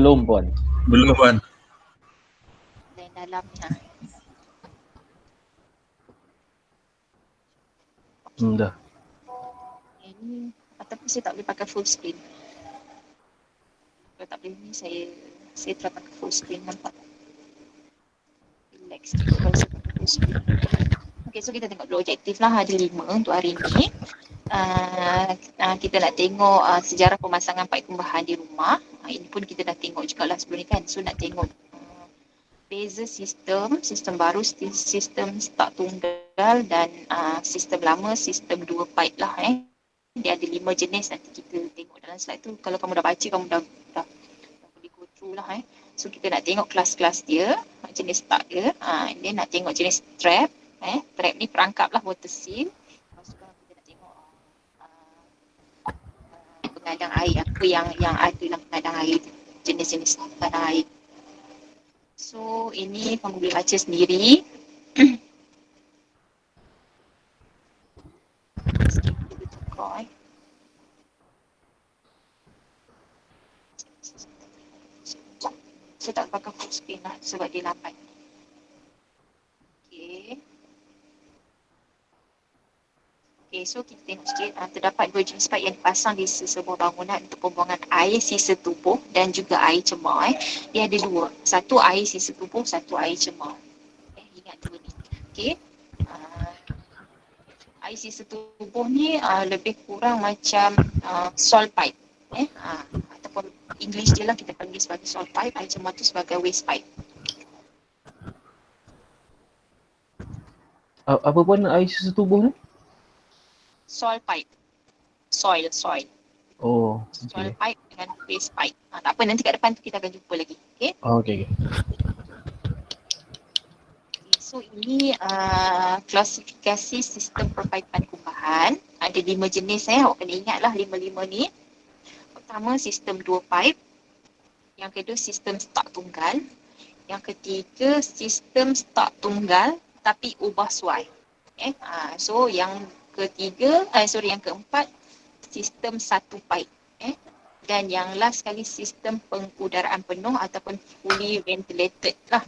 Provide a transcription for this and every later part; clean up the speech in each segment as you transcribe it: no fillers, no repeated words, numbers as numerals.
Belum pun. Belum kan? Dan dalam ni Dah. Ini ataupun saya tak boleh pakai full screen. Kalau tak boleh ni saya try pakai full screen, nampak. Relax sikit kalau saya pakai full screen. Okay, so kita tengok dulu objektif lah, ada 5 untuk hari ni. Kita nak tengok sejarah pemasangan paip pembahan di rumah. Ini pun kita dah tengok juga lah sebelum ni kan. So nak tengok beza sistem baru, sistem start tunggal dan sistem lama, sistem 2 pipe lah. Dia ada 5 jenis, nanti kita tengok dalam slide tu. Kalau kamu dah baca, kamu dah boleh go through lah. So kita nak tengok kelas-kelas dia, jenis start dia. Dia nak tengok jenis trap. Trap ni perangkap lah, water seal. Lepas tu kita nak tengok pengadang air, apa yang ada dalam pengadang air tu, jenis-jenis pengadang air. So ini kamu boleh baca sendiri. Sikit kita tukar. Saya tak pakai full screen lah sebab dia lambat. Okay, so kita tengok sikit. Terdapat 2 jenis pipe yang dipasang di sesebuah bangunan untuk pembuangan air sisa tubuh dan juga air cemar. Dia ada 2. Satu air sisa tubuh, satu air cemar. Ingat 2 ni. Okay. Air sisa tubuh ni lebih kurang macam salt pipe. Ataupun English je lah kita panggil sebagai salt pipe. Air cemar tu sebagai waste pipe. Apa pun air sisa tubuh ni? Soil pipe. Soil. Oh, Soil okay. pipe dengan waste pipe. Tak apa, nanti kat depan tu kita akan jumpa lagi. Okay. Okay. So ini klasifikasi sistem perpaipan kumbahan. Ada 5 jenis awak kena ingat lah 5 ni. Pertama sistem 2 pipe. Yang kedua sistem start tunggal. Yang ketiga sistem start tunggal tapi ubah suai. So yang yang keempat sistem 1 pipe. Dan yang last sekali sistem pengudaraan penuh ataupun fully ventilated lah.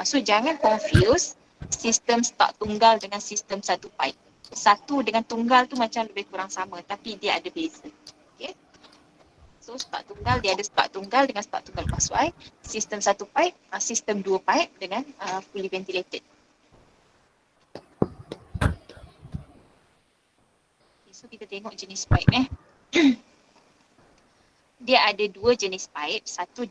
So jangan confuse sistem start tunggal dengan sistem 1 pipe. Satu dengan tunggal tu macam lebih kurang sama tapi dia ada beza. Okay. So start tunggal dia ada start tunggal dengan start tunggal pasuai. Sistem 1 pipe, sistem 2 pipe dengan fully ventilated. Okay, so kita tengok jenis pipe Dia ada 2 jenis pipe, satu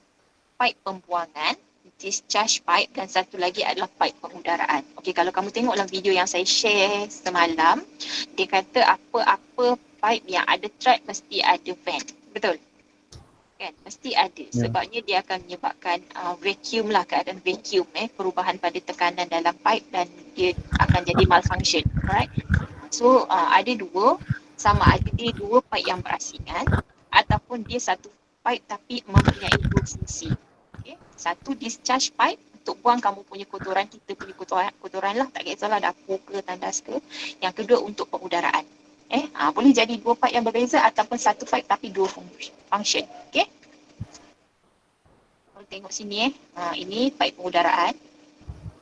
pipe pembuangan, discharge pipe dan satu lagi adalah pipe pengudaraan. Okey, kalau kamu tengok dalam video yang saya share semalam, dia kata apa-apa pipe yang ada trap mesti ada vent. Betul? Kan? Mesti ada. Sebabnya dia akan menyebabkan vacuum lah, keadaan vacuum, perubahan pada tekanan dalam pipe dan dia akan jadi malfunction. Alright? So, ada 2, sama ada dia 2 pipe yang berasingan ataupun dia satu pipe tapi mempunyai 2 fungsi. Okay. Satu discharge pipe untuk buang kamu punya kotoran, kita punya kotoran lah, tak kisahlah dapur ke, tandas ke. Yang kedua untuk pengudaraan. Boleh jadi 2 pipe yang berbeza ataupun satu pipe tapi 2 function. Okay. Kalau tengok sini ini pipe pengudaraan.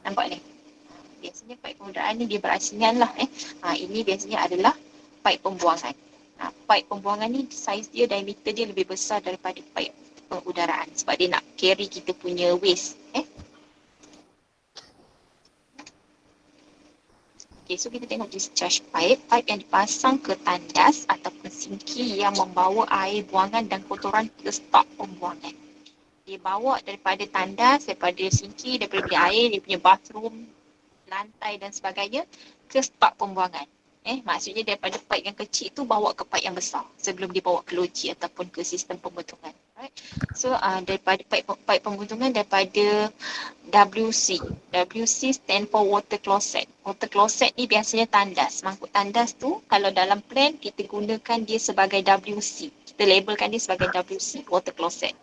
Nampak ni? Biasanya pipe pengudaraan ni dia berasingan lah. Ini biasanya adalah pipe pembuangan. Pipe pembuangan ni saiz dia, diameter dia lebih besar daripada pipe pengudaraan sebab dia nak carry kita punya waste. Okay, so kita tengok discharge pipe yang dipasang ke tandas ataupun sinki yang membawa air buangan dan kotoran ke stok pembuangan. Dia bawa daripada tandas, daripada sinki, daripada bilik air, dia punya bathroom, lantai dan sebagainya ke stok pembuangan. Maksudnya daripada pipe yang kecil tu bawa ke pipe yang besar sebelum dibawa ke loji ataupun ke sistem pembentungan. Right? So daripada pipe pembentungan daripada WC. WC stand for water closet. Water closet ni biasanya tandas. Mangkuk tandas tu kalau dalam plan kita gunakan dia sebagai WC. Kita labelkan dia sebagai WC, water closet.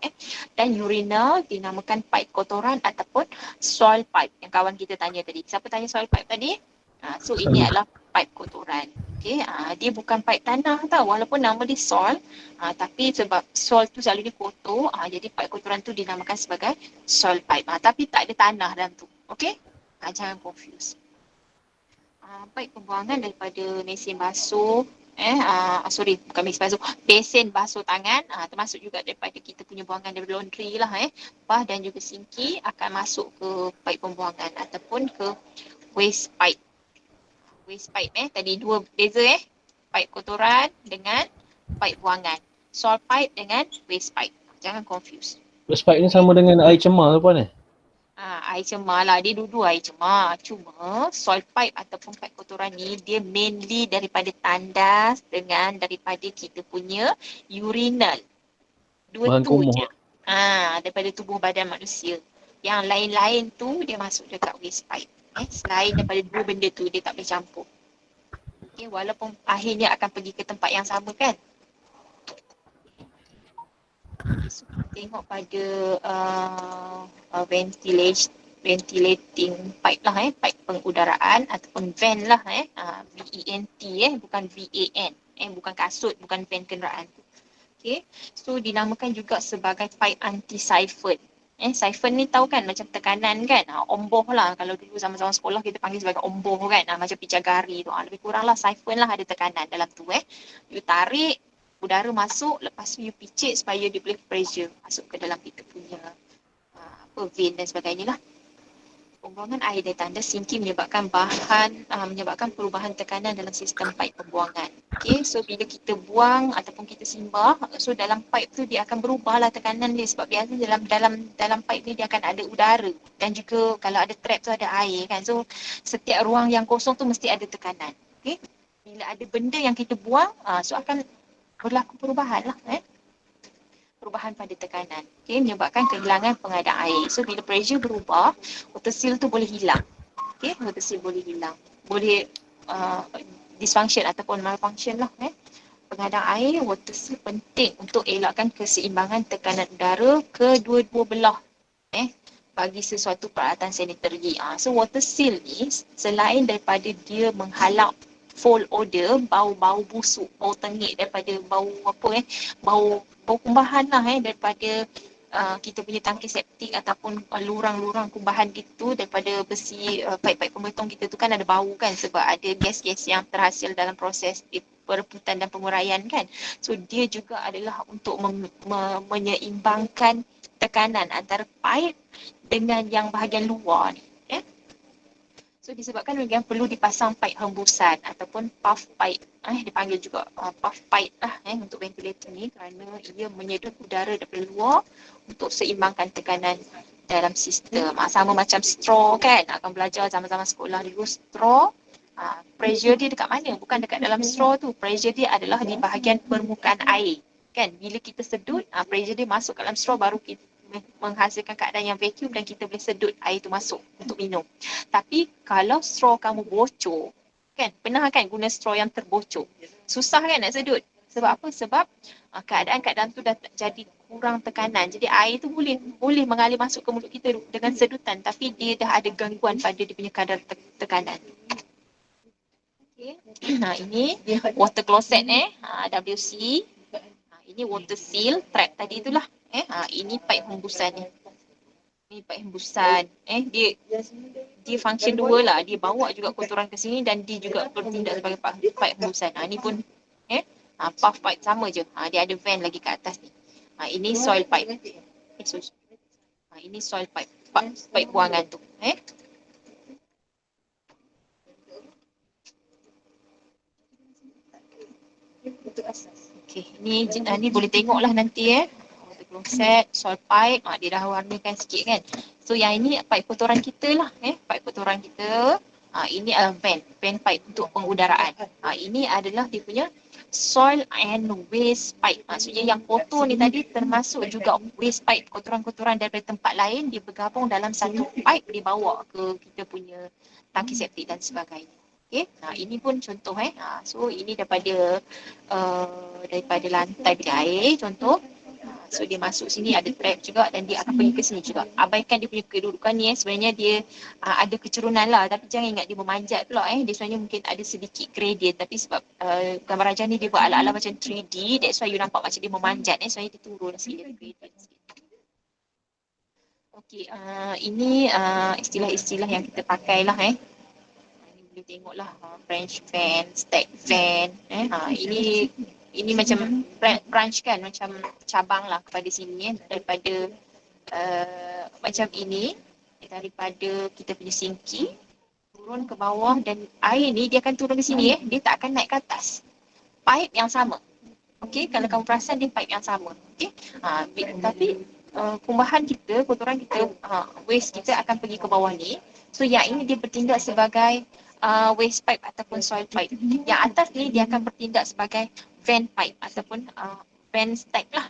Dan urinal dinamakan pipe kotoran ataupun soil pipe yang kawan kita tanya tadi. Siapa tanya soil pipe tadi? So ini adalah pipe kotoran. Okay, dia bukan pipe tanah tau, walaupun nama dia soil, tapi sebab soil tu selalunya kotor, jadi pipe kotoran tu dinamakan sebagai soil pipe. Tapi tak ada tanah dalam tu. Okay, jangan confuse. Pipe pembuangan daripada mesin basuh, bukan mesin basuh, besen basuh tangan, termasuk juga daripada kita punya buangan dari laundry lah, Lepas dan juga sinki akan masuk ke pipe pembuangan ataupun ke waste pipe. Waste pipe tadi dua beza pipe kotoran dengan pipe buangan. Soil pipe dengan waste pipe. Jangan confuse. Spike ni sama dengan air cemar ke puan Air cemar lah. Dia dua-dua air cemar. Cuma soil pipe ataupun pipe kotoran ni dia mainly daripada tandas dengan daripada kita punya urinal. Dua Bahan tu kumuh. je. Daripada tubuh badan manusia. Yang lain-lain tu dia masuk dekat waste pipe. Selain daripada dua benda tu dia tak boleh campur. Okay, walaupun akhirnya akan pergi ke tempat yang sama kan. So, tengok pada ventilating pipe lah pipe pengudaraan ataupun vent lah VENT bukan VAN bukan kasut, bukan van kenderaan. Okay, so dinamakan juga sebagai pipe anti-siphon. Siphon ni tahu kan macam tekanan kan, omboh lah. Kalau dulu zaman-zaman sekolah kita panggil sebagai omboh kan, macam picagari tu. Lebih kurang lah siphon lah, ada tekanan dalam tu You tarik, udara masuk, lepas tu you picit supaya dia boleh pressure masuk ke dalam kita punya vein dan sebagainya lah. Pembuangan air dari tanda sinki menyebabkan perubahan tekanan dalam sistem pipe pembuangan. Okay, so bila kita buang ataupun kita simbah, so dalam pipe tu dia akan berubahlah tekanan dia sebab biasa dalam pipe ni dia akan ada udara dan juga kalau ada trap tu ada air kan. So setiap ruang yang kosong tu mesti ada tekanan. Okay, bila ada benda yang kita buang, so akan berlaku perubahan lah perubahan pada tekanan. Okay, menyebabkan kehilangan pengadaan air. So bila pressure berubah, water seal tu boleh hilang. Okay, water seal boleh hilang. Boleh dysfunction ataupun malfunction lah. Pengadaan air, water seal penting untuk elakkan keseimbangan tekanan udara kedua-dua belah. Bagi sesuatu peralatan sanitary. So water seal ni selain daripada dia menghalau foul odor, bau-bau busuk, bau tengik daripada bau bau kumbahan lah daripada kita punya tangki septik ataupun lurang-lurang kumbahan gitu daripada besi pipe-pipe pembetong kita tu kan ada bau kan sebab ada gas-gas yang terhasil dalam proses perebutan dan penguraian kan. So dia juga adalah untuk menyeimbangkan tekanan antara pipe dengan yang bahagian luar ni. So disebabkan yang perlu dipasang pipe hembusan ataupun puff pipe. Dipanggil juga puff pipe lah untuk ventilator ni kerana ia menyedut udara daripada luar untuk seimbangkan tekanan dalam sistem. Sama macam straw kan, akan belajar zaman-zaman sekolah dulu straw. Pressure dia dekat mana? Bukan dekat dalam straw tu. Pressure dia adalah di bahagian permukaan air. Kan, bila kita sedut, pressure dia masuk ke dalam straw baru kita menghasilkan keadaan yang vacuum dan kita boleh sedut air tu masuk untuk minum. Tapi kalau straw kamu bocor, kan pernah kan guna straw yang terbocor, susah kan nak sedut. Sebab apa? Sebab keadaan-keadaan tu dah jadi kurang tekanan. Jadi air tu boleh mengalir masuk ke mulut kita dengan sedutan tapi dia dah ada gangguan pada dia punya kadar tekanan. Okay. Ini water closet WC. Ini water seal, trap tadi itulah. Ini pipe hembusan ni. Ini pipe hembusan. Dia function dua lah. Dia bawa juga kotoran ke sini dan dia juga bertindak sebagai pipe hembusan. Ini pun puff pipe sama je. Dia ada vent lagi kat atas ni. Ini soil pipe. Ini soil pipe. Pipe buangan tu. Okay, ni boleh tengok lah nanti water closet, soil pipe, dia dah warnakan sikit kan. So yang ini pipe kotoran kita lah, pipe kotoran kita. Ini adalah vent pipe untuk pengudaraan. Ini adalah dia punya soil and waste pipe. Maksudnya yang kotor ni tadi termasuk juga waste pipe, kotoran-kotoran daripada tempat lain dia bergabung dalam satu pipe dibawa ke kita punya tangki septik dan sebagainya. Okay, ini pun contoh so ini daripada lantai bilik air contoh. So dia masuk sini ada trap juga dan dia akan pergi ke sini juga. Abaikan dia punya kedudukan ni sebenarnya dia ada kecurunan lah, tapi jangan ingat dia memanjat pula dia sebenarnya mungkin ada sedikit gradient, tapi sebab gambar rajah ni dia buat ala-ala macam 3D, that's why you nampak macam dia memanjat sebenarnya dia turun sikit, dia gradient sikit. Okey, ini istilah-istilah yang kita pakai lah Ini boleh tengok lah French fan, stack fan ini macam branch kan, macam cabang lah kepada sini daripada macam ini, daripada kita punya sinki turun ke bawah dan air ni dia akan turun ke sini dia tak akan naik ke atas. Pipe yang sama. Okey, kalau kamu perasan dia pipe yang sama. Okey. Tapi kumbahan kita, kotoran kita, waste kita akan pergi ke bawah ni. So yang ini dia bertindak sebagai waste pipe ataupun soil pipe. Yang atas ni dia akan bertindak sebagai vent pipe ataupun vent stack lah.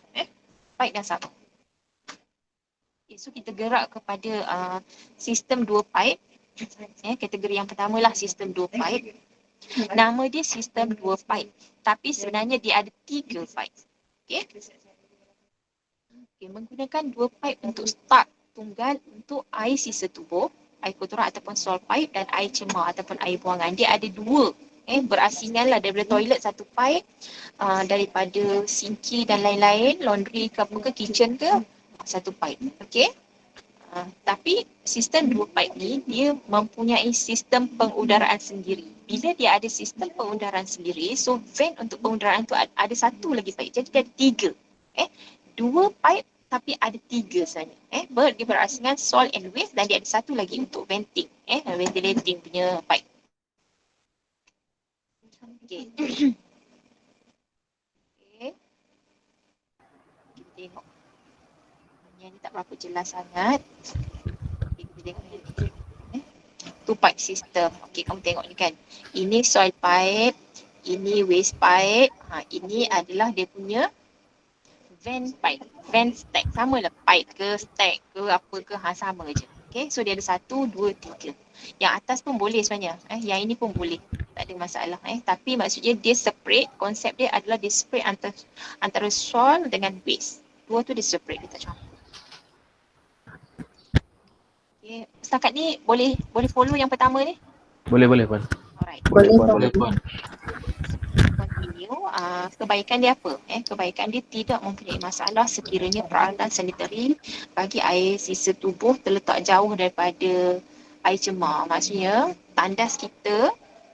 Pipe yang sama. Okay, so kita gerak kepada sistem dua pipe. Kategori yang pertama lah sistem dua pipe. Nama dia sistem dua pipe. Tapi sebenarnya dia ada 3 pipe. Okay. Menggunakan 2 pipe untuk start tunggal untuk air sisa tubuh, air kotoran ataupun soil pipe dan air cemar ataupun air buangan. Dia ada 2 berasingan lah daripada toilet satu pipe, daripada sinki dan lain-lain, laundry ke apa ke, kitchen ke, satu pipe. Okay. Tapi sistem 2 pipe ni dia mempunyai sistem pengudaraan sendiri. Bila dia ada sistem pengudaraan sendiri, so vent untuk pengudaraan tu ada satu lagi pipe. Jadi dia ada 3. 2 pipe tapi ada 3 sebenarnya. Dia berasingan soil and waste dan dia ada satu lagi untuk venting. Ventilating punya pipe. Okay. Okay. Kita tengok. Yang ni tak berapa jelas sangat. Okay, kita tengok ni. Two pipe system. Okay, kamu tengok ni kan. Ini soil pipe. Ini waste pipe. Ini adalah dia punya vent pipe. Vent stack. Sama lah pipe ke stack ke apa ke. Sama je. Okay, so dia ada 1, 2, 3. Yang atas pun boleh sebenarnya. Yang ini pun boleh. Tak ada masalah. Tapi maksudnya dia separate. Konsep dia adalah dia separate antara soil dengan waste. Dua tu dia separate. Dia tak campur. Okay. Setakat ni boleh follow yang pertama ni? Boleh Puan. Alright. Boleh Puan. Continue. Kebaikan dia apa? Kebaikan dia tidak mempunyai masalah sekiranya peralatan sanitari bagi air sisa tubuh terletak jauh daripada air cemar. Maksudnya tandas kita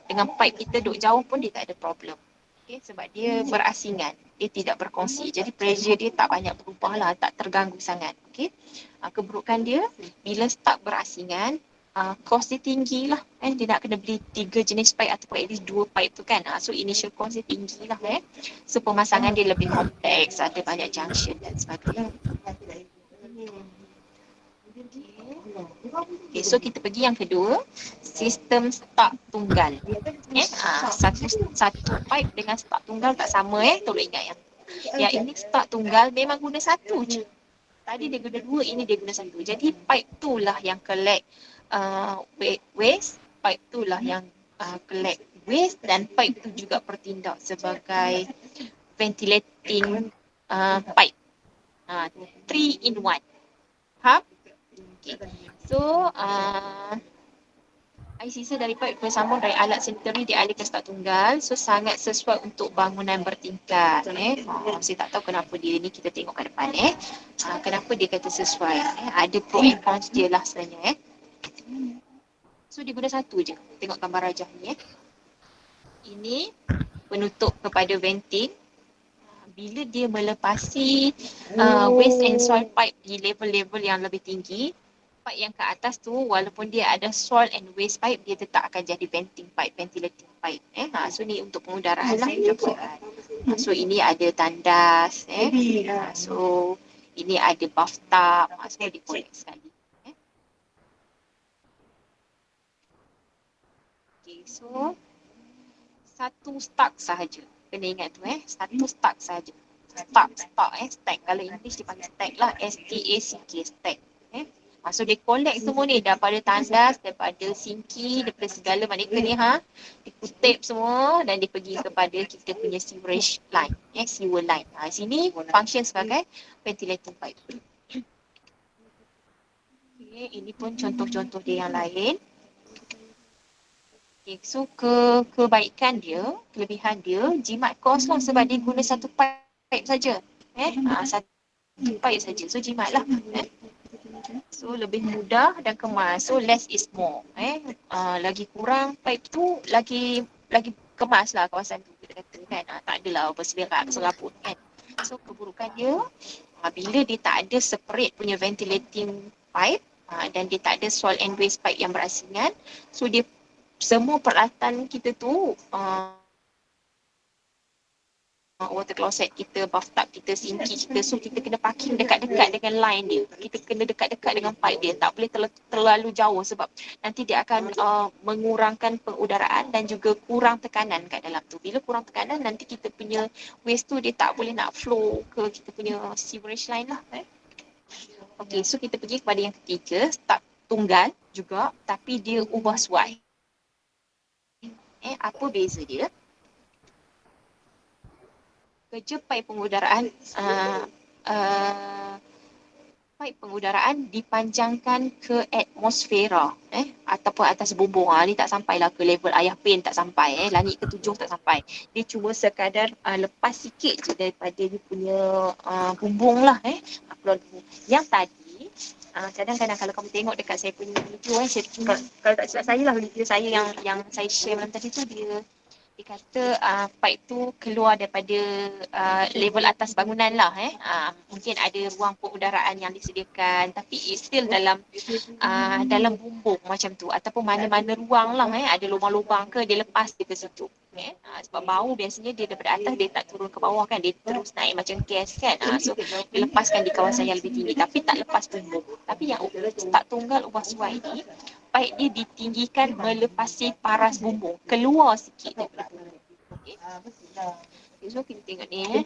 dengan pipe kita duduk jauh pun dia tak ada problem. Okay, sebab dia berasingan. Dia tidak berkongsi. Jadi pressure dia tak banyak berubah lah. Tak terganggu sangat. Okay. Keburukan dia bila start berasingan, cost dia tinggi lah. Dia nak kena beli 3 jenis pipe ataupun at least 2 pipe tu kan. So initial cost dia tinggi lah. So pemasangan dia lebih kompleks, ada banyak junction dan sebagainya. Okay, so kita pergi yang kedua, sistem start tunggal. Satu pipe dengan start tunggal tak sama Tolong ingat yang ini start tunggal memang guna satu je. Tadi dia guna 2, ini dia guna 1. Jadi pipe tu lah yang collect waste, pipe tu lah yang collect waste dan pipe tu juga bertindak sebagai ventilating pipe. 3 in 1. Faham? Okay. So air sisa dari pipe bersambung dari alat sanitari dialihkan start tunggal. So sangat sesuai untuk bangunan bertingkat. Saya tak tahu kenapa dia ni, kita tengok ke depan kenapa dia kata sesuai. Ada pro and cons dia lah sebenarnya. So dia guna satu je. Tengok gambar rajah ni Ini penutup kepada venting. Bila dia melepasi waste and soil pipe di level-level yang lebih tinggi, pipe yang ke atas tu walaupun dia ada soil and waste pipe, dia tetap akan jadi venting pipe, ventilating pipe. So ni untuk pengudaraan lah. So ini ada tandas. So ini ada bathtub. Semua di-connect sekali. Okay, so satu start sahaja. Kena ingat tu satu start sahaja. Stack. Kalau English dipanggil stack lah, S-T-A-C-K, stack. So dia collect semua ni daripada tandas, daripada sinki, daripada segala maneka ni dikutip semua dan dia pergi kepada kita punya sewerage line, sewer line. Sini function sebagai ventilating pipe. Okay, ini pun contoh-contoh dia yang lain. Okay, so kebaikan dia, kelebihan dia, jimat kos lah sebab dia guna satu pipe saja. Satu pipe saja. So jimat lah. So lebih mudah dan kemas. So less is more. Lagi kurang pipe tu lagi kemas lah kawasan tu kita kata kan. Tak adalah serabut kan. So keburukan dia bila dia tak ada separate punya ventilating pipe dan dia tak ada soil and waste pipe yang berasingan. So dia semua peralatan kita tu water closet kita, bathtub kita, sinki kita, so kita kena parking dekat-dekat dengan line dia. Kita kena dekat-dekat dengan pipe dia. Tak boleh terlalu jauh sebab nanti dia akan mengurangkan pengudaraan dan juga kurang tekanan kat dalam tu. Bila kurang tekanan, nanti kita punya waste tu dia tak boleh nak flow ke kita punya sewerage line lah. Okay, so kita pergi kepada yang ketiga, start tunggal juga tapi dia ubah suai. Apa beza dia? Kerja paip pengudaraan paip pengudaraan dipanjangkan ke atmosfera ataupun atas bumbung. Ni tak sampailah ke level ayah pin, tak sampai langit ketujuh tak sampai. Dia cuma sekadar lepas sikit je daripada dia punya bumbung lah yang tadi. Kadang-kadang kalau kamu tengok dekat saya punya video kalau tak silap saya lah video saya yang saya share malam tadi tu dia kata pipe tu keluar daripada level atas bangunan lah mungkin ada ruang pengudaraan yang disediakan tapi still dalam bumbung macam tu ataupun mana-mana ruang lah ada lubang-lubang ke dia lepas dia ke situ sebab bau biasanya dia daripada atas dia tak turun ke bawah kan, dia terus naik macam gas kan so dia lepaskan di kawasan yang lebih tinggi tapi tak lepas bumbung. Tapi yang start tunggal ubah suai ni pipe dia ditinggikan melepasi paras bumbung keluar sikit daripada bumbung. So kita tengok ni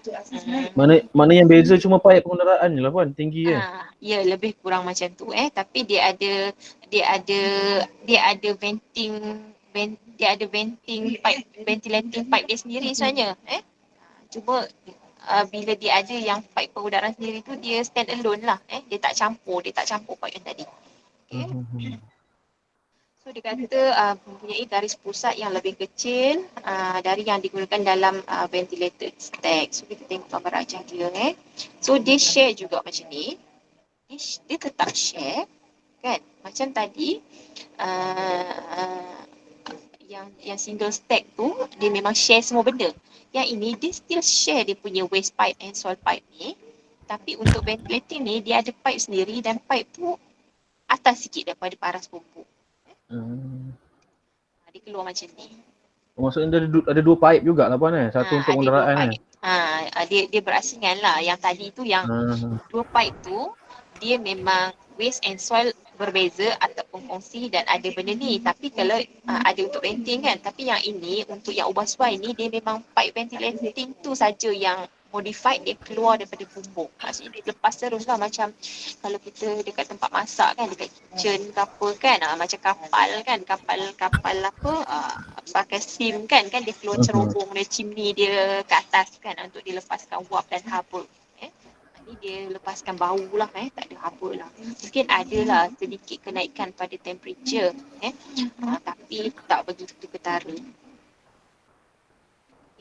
Mana yang beza cuma pipe pengenderaan je lah Puan, tinggi ya lebih kurang macam tu tapi dia ada venting pipe, ventilating pipe dia sendiri sebenarnya cuma bila dia ada yang pipe pengudaraan sendiri tu dia stand alone lah dia tak campur pipe yang tadi. So dia kata mempunyai garis pusat yang lebih kecil dari yang digunakan dalam ventilated stack. So kita tengok gambar rajah dia So dia share juga macam ni. Dia tetap share kan. Macam tadi yang single stack tu dia memang share semua benda. Yang ini dia still share dia punya waste pipe and soil pipe ni. Tapi untuk ventilating ni dia ada pipe sendiri dan pipe tu atas sikit daripada paras bumbung. Dia keluar macam ni. Maksudnya ada dua pipe juga lah Puan satu untuk pengenderaan dia berasingan lah. Yang tadi tu yang dua pipe tu dia memang waste and soil berbeza ataupun kongsi dan ada benda ni. Tapi kalau ada untuk venting kan. Tapi yang ini untuk yang ubah suai ni dia memang pipe ventilating tu saja yang modified dia keluar daripada bumbung. Maksudnya dia lepas terus lah macam kalau kita dekat tempat masak kan, dekat kitchen ke apa kan, macam kapal apa, pakai steam kan dia keluar cerobong dia chimney dia ke atas kan untuk dilepaskan wap dan haba. Ni dia lepaskan bau lah tak ada haba lah. Mungkin ada lah sedikit kenaikan pada temperature tapi tak begitu ketara.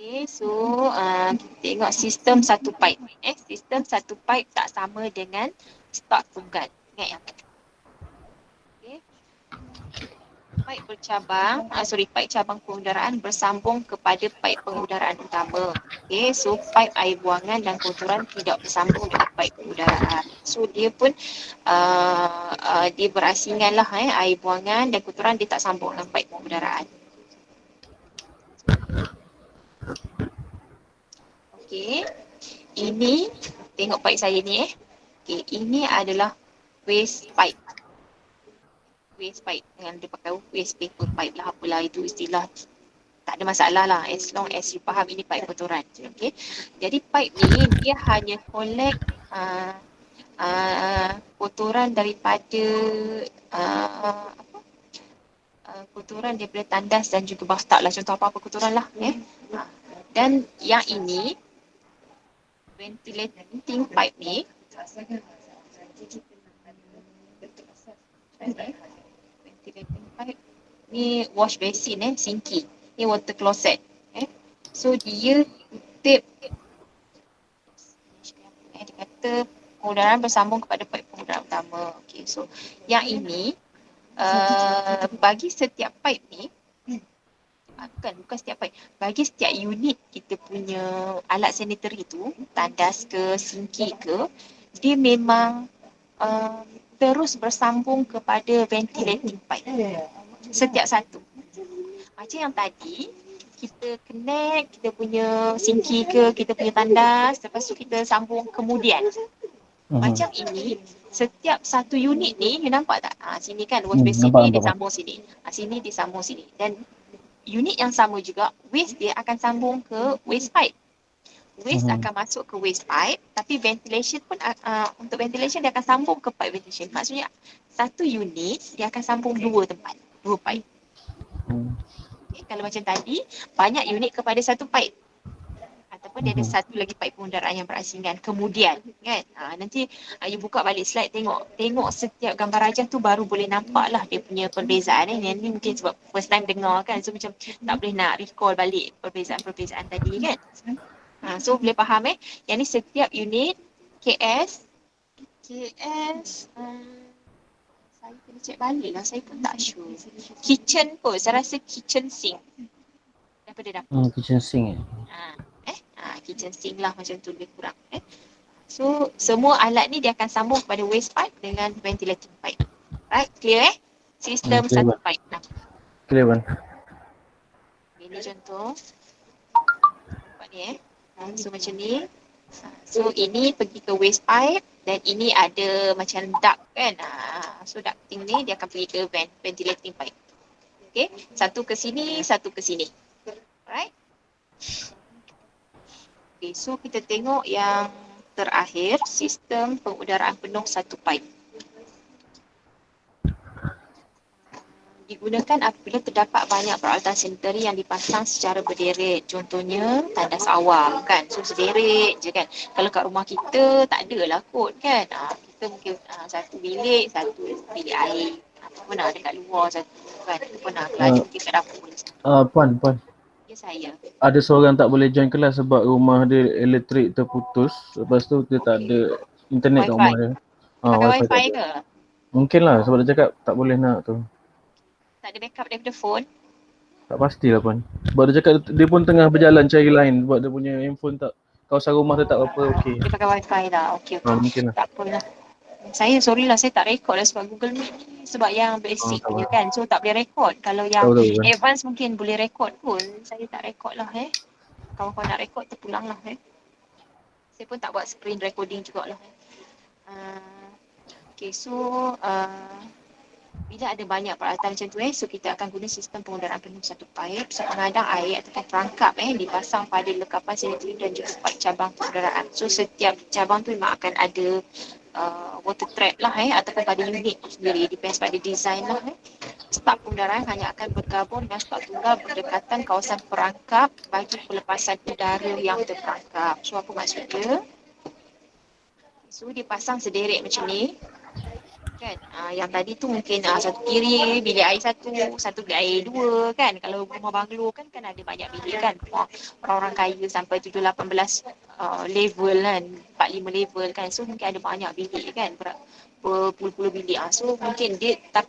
Okay, so kita tengok sistem satu pipe. Sistem satu pipe tak sama dengan start tunggal. Ingat yang tu. Okay. Pipe bercabang, pipe cabang pengudaraan bersambung kepada pipe pengudaraan utama. Okay, so pipe air buangan dan kotoran tidak bersambung dengan pipe pengudaraan. So dia pun dia berasingan lah air buangan dan kotoran dia tak sambung dengan pipe pengudaraan. Okay, ini tengok pipe saya ni Okay, ini adalah waste pipe. Waste pipe yang dia pakai waste paper pipe lah apalah itu istilah. Tak ada masalah lah as long as you faham ini pipe kotoran. Okay, jadi pipe ni dia hanya collect kotoran daripada apa, kotoran daripada tandas dan juga bathtub lah, contoh apa-apa kotoran lah. Dan yang ini ventilating pipe ni ventilating pipe ni wash basin sinki, ni water closet. So dia kutip, dia kata pengudaran bersambung kepada pipe pengudaran utama. Okay, so yang ini bagi setiap pipe ni, bukan setiap pipe, bagi setiap unit kita punya alat sanitary tu, tandas ke, sinki ke, dia memang terus bersambung kepada ventilating pipe. Setiap satu. Macam yang tadi, kita connect kita punya sinki ke, kita punya tandas, lepas tu kita sambung kemudian. Macam ini, setiap satu unit ni, you nampak tak? Sini kan wash basin ni, dia sambung sini. Sini dia sambung sini. Dan unit yang sama juga, waste dia akan sambung ke waste pipe. Waste akan masuk ke waste pipe, tapi ventilation pun, untuk ventilation dia akan sambung ke pipe ventilation. Maksudnya, satu unit dia akan sambung dua tempat, dua pipe. Okay, kalau macam tadi, banyak unit kepada satu pipe. Ataupun dia ada satu lagi pipe pengudaraan yang berasingan. Kemudian, kan, nanti you buka balik slide, tengok setiap gambar rajah tu baru boleh nampak lah dia punya perbezaan. Yang ni mungkin sebab first time dengar kan, so macam tak boleh nak recall balik perbezaan-perbezaan tadi kan. So boleh faham yang ni setiap unit KS saya kena cek balik lah, saya pun tak sure. Kitchen pun, saya rasa kitchen sink daripada dapur. Kitchen sink Kitchen sink lah macam tu lebih kurang. So semua alat ni dia akan sambung kepada waste pipe dengan ventilating pipe. Right, clear Sistem satu pipe. Clear kan? Ini contoh. Nampak ni So macam ni. So ini pergi ke waste pipe dan ini ada macam duct kan. So ducting ni dia akan pergi ke ventilating pipe. Okay, satu ke sini, satu ke sini. Alright. Okay, so kita tengok yang terakhir, sistem pengudaraan penuh satu pipe. Digunakan apabila terdapat banyak peralatan sanitary yang dipasang secara berderet. Contohnya tandas awam kan. So sederet je kan. Kalau kat rumah kita tak adalah kot kan. Kita mungkin satu bilik, satu bilik air. Ataupun ada kat luar satu kan. Ataupun laju mungkin kat dapur. Puan. Ya saya. Ada seorang tak boleh join kelas sebab rumah dia elektrik terputus. Lepas tu dia tak ada internet kat rumah dia. Pakai wifi ke? Mungkin lah sebab dia cakap tak boleh nak tu. Tak ada backup daripada phone? Tak pastilah Puan. Sebab dia cakap dia pun tengah berjalan cari line sebab dia punya handphone tak, kawasan rumah dia tak apa okey. Dia pakai wifi dah. Okey. Mungkin lah. Tak apalah. Sorry lah saya tak record lah sebab Google Meet ni sebab yang basic punya kan. So tak boleh record. Kalau yang advance mungkin boleh record pun. Saya tak record lah Kawan-kawan nak record terpulang lah Saya pun tak buat screen recording jugalah Okay, so bila ada banyak peralatan macam tu so kita akan guna sistem pengudaraan penuh satu pipe. So pengadang air ataupun perangkap dipasang pada lekapan sanitary dan juga pipe cabang pengudaraan. So setiap cabang tu memang akan ada water trap lah ataupun pada unit sendiri, depends pada design lah Staf pengudaraan hanya akan bergabung dengan staf tunggal berdekatan kawasan perangkap bagi pelepasan udara yang terperangkap. So apa maksudnya? So dipasang sederet macam ni kan. Yang tadi tu mungkin satu kiri bilik air satu bilik air dua kan. Kalau rumah banglo kan ada banyak bilik kan. Orang-orang kaya sampai 7-18 level kan, 4-5 level kan. So mungkin ada banyak bilik kan, berpuluh-puluh bilik. So mungkin dia tak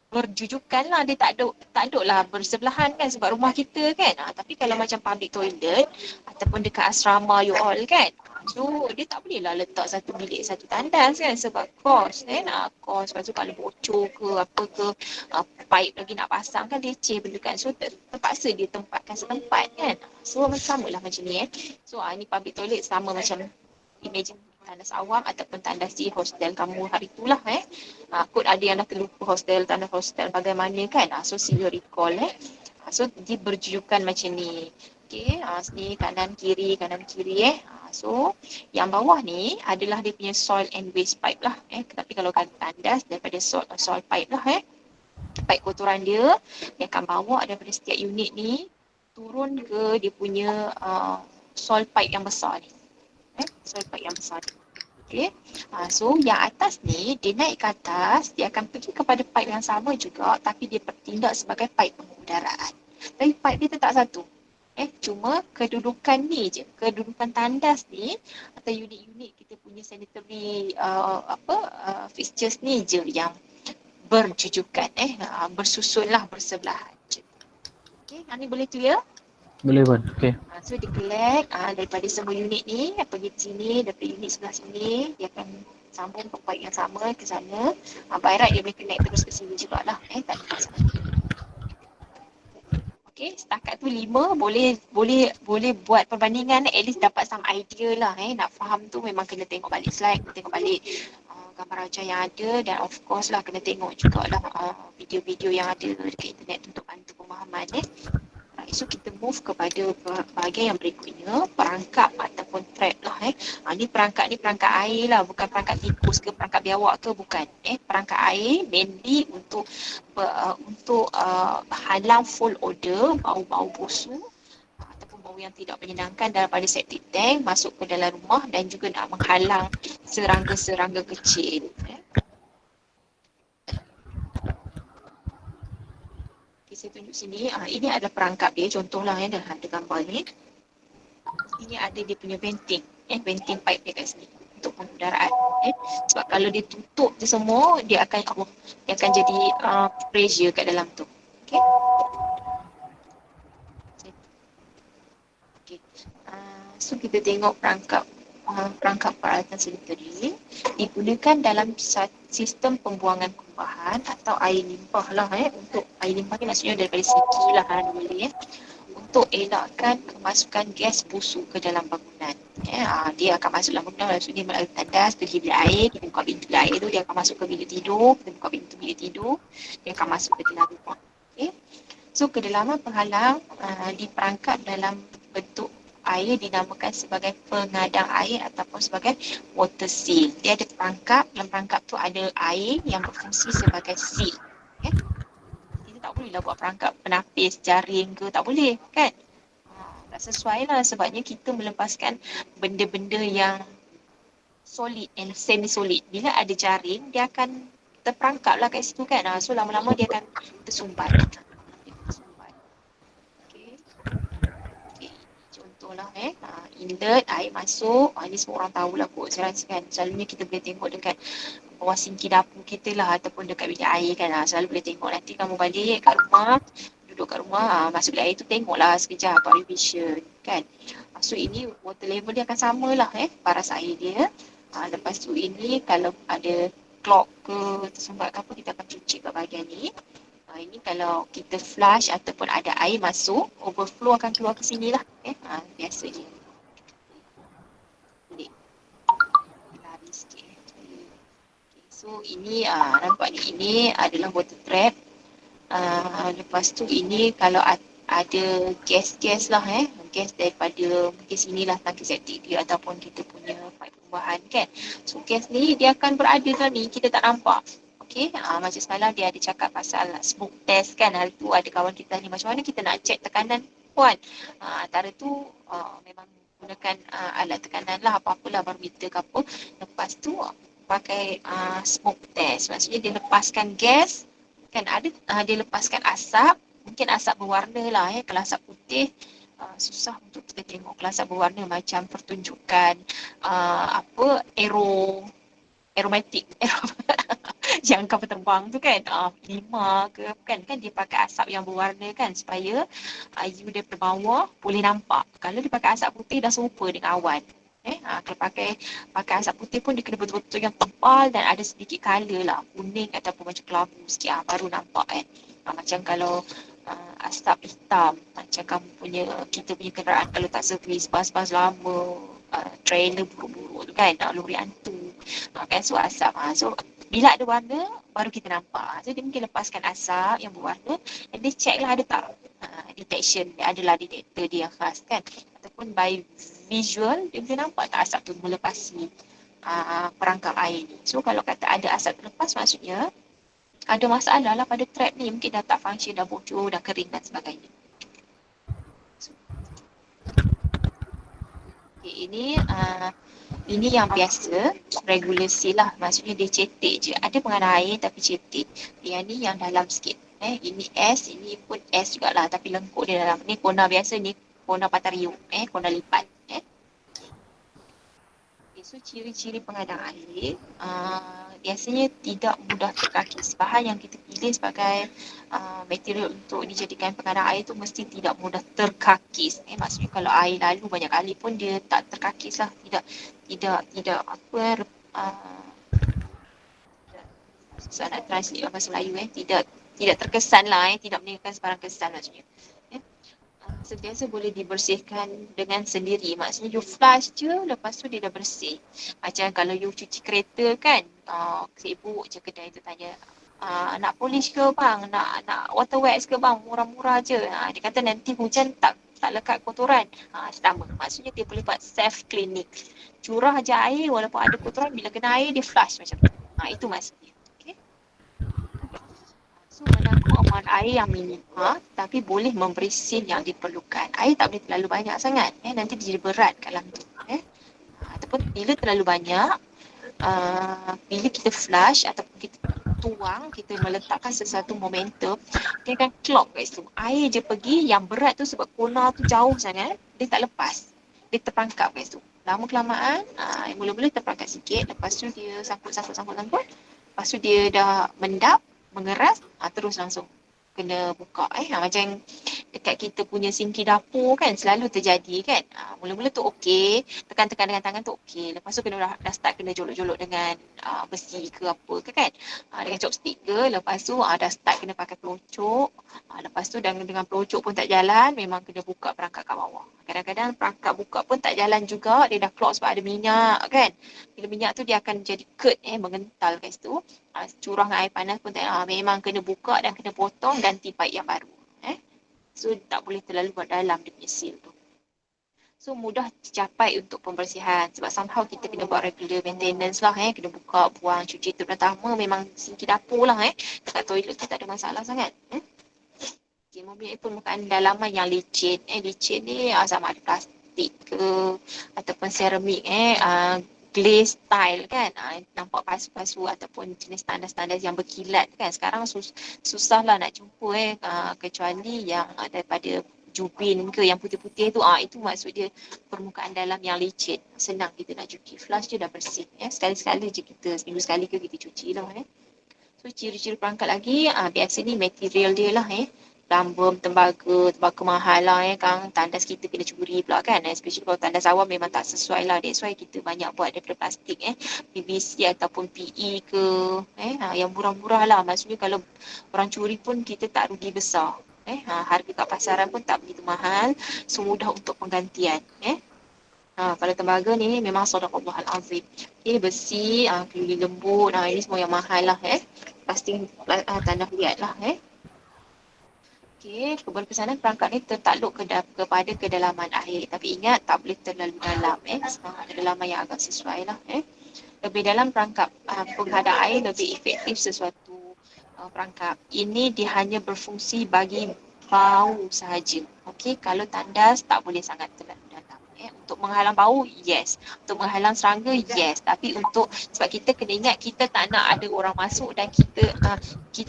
berjujukan lah, dia tak duduk lah bersebelahan kan sebab rumah kita kan. Tapi kalau macam public toilet ataupun dekat asrama you all kan, so dia tak boleh lah letak satu bilik satu tandas kan sebab kos kos. Lepas tu kalau bocor ke apa ke, pipe lagi nak pasang kan leceh benda kan. So terpaksa dia tempatkan setempat kan. So sama lah macam ni So ni public toilet sama macam imagine tandas awam ataupun tandas di hostel kamu hari tu lah kot ada yang dah terlupa tandas hostel bagaimana kan. So sila recall So dia berjujukan macam ni. Okey, sini kanan kiri So yang bawah ni adalah dia punya soil and waste pipe lah tapi kalau kan tandas daripada soil pipe lah pipe kotoran dia akan bawa daripada setiap unit ni turun ke dia punya soil pipe yang besar ni. Soil pipe yang besar ni. Okey. So yang atas ni dia naik ke atas, dia akan pergi kepada pipe yang sama juga tapi dia bertindak sebagai pipe pengudaraan. Tapi pipe dia tetap satu. Cuma kedudukan ni je, kedudukan tandas ni atau unit-unit kita punya sanitary fixtures ni je yang berjujukan bersusun lah bersebelahan. Okey, ni boleh clear? Boleh Wan. Okey. So dia collect daripada semua unit ni, pergi ke sini, daripada unit sebelah sini, dia akan sambung ke pipe yang sama ke sana. By right dia boleh connect terus ke sini jugalah. Tak ada masalah. Okay, setakat tu 5 boleh buat perbandingan, at least dapat some idea lah. Nak faham tu memang kena tengok balik slide, kena tengok balik gambar ajar yang ada dan of course lah kena tengok jugalah video-video yang ada dekat internet untuk bantu pemahaman. So kita move kepada bahagian yang berikutnya, perangkap ataupun trap lah. Ni perangkap air lah, bukan perangkap tikus ke perangkap biawak ke, bukan. Perangkap air mainly untuk halang full odor, bau-bau busuk ataupun bau yang tidak menyenangkan daripada septic tank masuk ke dalam rumah dan juga nak menghalang serangga-serangga kecil. Saya tunjuk sini, ini adalah perangkap dia, contohlah dah ada gambar ni. Ini ada dia punya venting, venting pipe dia kat sini untuk pengudaraan. Sebab kalau dia tutup je semua, dia akan jadi pressure kat dalam tu. Okey. Okay. So kita tengok perangkap peralatan sanitary digunakan dalam sistem pembuangan kumbahan atau air limpah lah untuk air limpah ni maksudnya daripada segi lah boleh untuk elakkan kemasukan gas busuk ke dalam bangunan. Dia akan masuk dalam bangunan maksudnya melalui tandas, pergi bilik air, kita buka pintu bilik air tu dia akan masuk ke bilik tidur, kita buka pintu bilik tidur, dia akan masuk ke dalam rumah. Okay. So kedalaman penghalang diperangkap dalam bentuk air dinamakan sebagai pengadang air ataupun sebagai water seal. Dia ada perangkap, dalam perangkap tu ada air yang berfungsi sebagai seal. Okay? Kita tak bolehlah buat perangkap penapis, jaring ke, tak boleh kan? Tak sesuai lah sebabnya kita melepaskan benda-benda yang solid and semi-solid. Bila ada jaring, dia akan terperangkap lah kat situ kan. So lama-lama dia akan tersumbat. Contohlah inlet, air masuk, ni semua orang tahulah kot, saya rasa kan selalunya kita boleh tengok dekat bawah sinki dapur kita lah ataupun dekat bilik air kan, selalu boleh tengok. Nanti kamu balik kat rumah, duduk kat rumah, masuk bilik air tu tengoklah sekejap buat revision kan. So ini water level dia akan samalah paras air dia. Lepas tu ini kalau ada clog ke tersumbat ke apa, kita akan cuci kat bahagian ni. Ini kalau kita flush ataupun ada air masuk, overflow akan keluar ke sini lah. Biasa je. Lari sikit. So ini nampak ni, ini adalah water trap. Lepas tu ini kalau ada gas-gas lah gas daripada mungkin sinilah tangki septik dia ataupun kita punya pipe pembuangan kan. So gas ni dia akan berada dalam ni, kita tak nampak. Okay, macam semalam dia ada cakap pasal smoke test kan. Hari tu ada kawan kita ni, macam mana kita nak check tekanan puan. Antara tu memang gunakan alat tekanan lah, apa-apalah barometer ke apa. Lepas tu pakai smoke test, maksudnya dia lepaskan gas kan, ada dia lepaskan asap, mungkin asap berwarna lah kalau asap putih susah untuk kita tengok. Kalau asap berwarna macam pertunjukan aeromatik yang kapal terbang tu kan, lima ke kan dia pakai asap yang berwarna kan supaya you daripada bawah boleh nampak. Kalau dia pakai asap putih dah serupa dengan awan. Kalau pakai asap putih pun dia kena betul-betul yang tebal dan ada sedikit colour lah, kuning ataupun macam kelabu sikit baru nampak kan. Macam kalau asap hitam macam kita punya kenderaan kalau tak servis, bas-bas lama, trailer buruk-buruk tu kan, lori hantu kan, so asap. So bila ada warna baru kita nampak. So dia mungkin lepaskan asap yang berwarna dan dia check lah ada tak. detection, dia adalah detektor dia yang khas kan, ataupun by visual dia boleh nampak tak asap tu melepasi perangkap air ni. So kalau kata ada asap terlepas, maksudnya ada masalah lah pada trap ni, mungkin dah tak function, dah bocor, dah kering dan sebagainya. So, okay, ini yang biasa, regulasi lah, maksudnya dia cetek je. Ada pengadaan air tapi cetek. Yang ni yang dalam sikit. Ini S, ini pun S jugalah tapi lengkuk dia dalam. Ni kona biasa, ni kona patarium. Kona lipat. Okay, so ciri-ciri pengadaan air, biasanya tidak mudah terkakis. Bahan yang kita pilih sebagai material untuk dijadikan pengadaan air tu mesti tidak mudah terkakis. Maksudnya kalau air lalu banyak kali pun dia tak terkakis lah. Tidak apa, susah nak translate dalam bahasa Melayu, tidak terkesan lah, tidak meninggalkan sebarang kesan maksudnya. Sentiasa boleh dibersihkan dengan sendiri. Maksudnya you flush je, lepas tu dia dah bersih. Macam kalau you cuci kereta kan, sibuk je kedai tu tanya, nak polish ke bang, nak water wax ke bang, murah-murah je. Dia kata nanti hujan tak lekat kotoran. Sama. Maksudnya dia boleh buat self cleaning. Curah je air, walaupun ada kotoran, bila kena air dia flush macam tu. Itu maksudnya. So, menangkap amuan air yang minima tapi boleh memberi sin yang diperlukan. Air tak boleh terlalu banyak sangat. Nanti dia berat kat dalam tu. Ataupun bila terlalu banyak, bila kita flush ataupun kita tuang, kita meletakkan sesuatu momentum, dia akan clog kat situ. Air je pergi, yang berat tu sebab kona tu jauh sangat, dia tak lepas. Dia terperangkap kat situ. Lama kelamaan, mula-mula terperangkap sikit, lepas tu dia sangkut. Lepas tu dia dah mendap, mengeras, terus langsung kena buka. Macam dekat kita punya sinki dapur kan, selalu terjadi kan. Mula-mula tu okey, tekan-tekan dengan tangan tu okey. Lepas tu dah start kena jolok-jolok dengan besi ke apa ke kan. Dengan chopstick ke, lepas tu dah start kena pakai pelocok. Lepas tu dengan pelocok pun tak jalan, memang kena buka perangkap kat bawah. Kadang-kadang perangkap buka pun tak jalan juga, dia dah clog sebab ada minyak kan. Bila minyak tu dia akan jadi kert, mengental kat situ. Curah dengan air panas pun tak, memang kena buka dan kena potong, ganti pipe yang baru. So tak boleh terlalu buat dalam dia punya seal tu. So mudah dicapai untuk pembersihan sebab somehow kita kena buat regular maintenance lah. Kena buka, buang, cuci tu pertama memang sinki dapur lah. Dekat toilet tu tak ada masalah sangat. Okay, mempunyai permukaan dalaman yang licin. Licin ni sama ada plastik ke ataupun ceramik, glaze tile kan, nampak pasu-pasu ataupun jenis standar-standar yang berkilat kan. Sekarang susah lah nak jumpa kecuali yang daripada jubin ke yang putih-putih tu, itu maksud dia permukaan dalam yang licin, senang kita nak cuci, flush je dah bersih. Sekali-sekala je kita, seminggu sekali ke kita cuci lah. So ciri-ciri perangkat lagi, biasa ni material dia lah. Lambam, tembaga mahal lah kan. Tandas kita kena curi pula kan. Especially kalau tandas awam memang tak sesuai lah. That's why kita banyak buat daripada plastik. PVC ataupun PE ke. Yang murah-murah lah. Maksudnya kalau orang curi pun kita tak rugi besar. Harga kat pasaran pun tak begitu mahal. So mudah untuk penggantian. Kalau tembaga ni memang sadaqallahul azim. Besi, keluli lembut. Ini semua yang mahal lah. Plastik tanah liat lah. Okey, keberkesanan perangkat ni tertakluk kepada kedalaman air. Tapi ingat, tak boleh terlalu dalam. Kedalaman yang agak sesuai lah. Lebih dalam perangkap penghadap air lebih efektif sesuatu perangkap. Ini dia hanya berfungsi bagi bau sahaja. Okey, kalau tandas tak boleh sangat terlalu dalam. Untuk menghalang bau, yes. Untuk menghalang serangga, yes. Tapi sebab kita kena ingat, kita tak nak ada orang masuk dan kita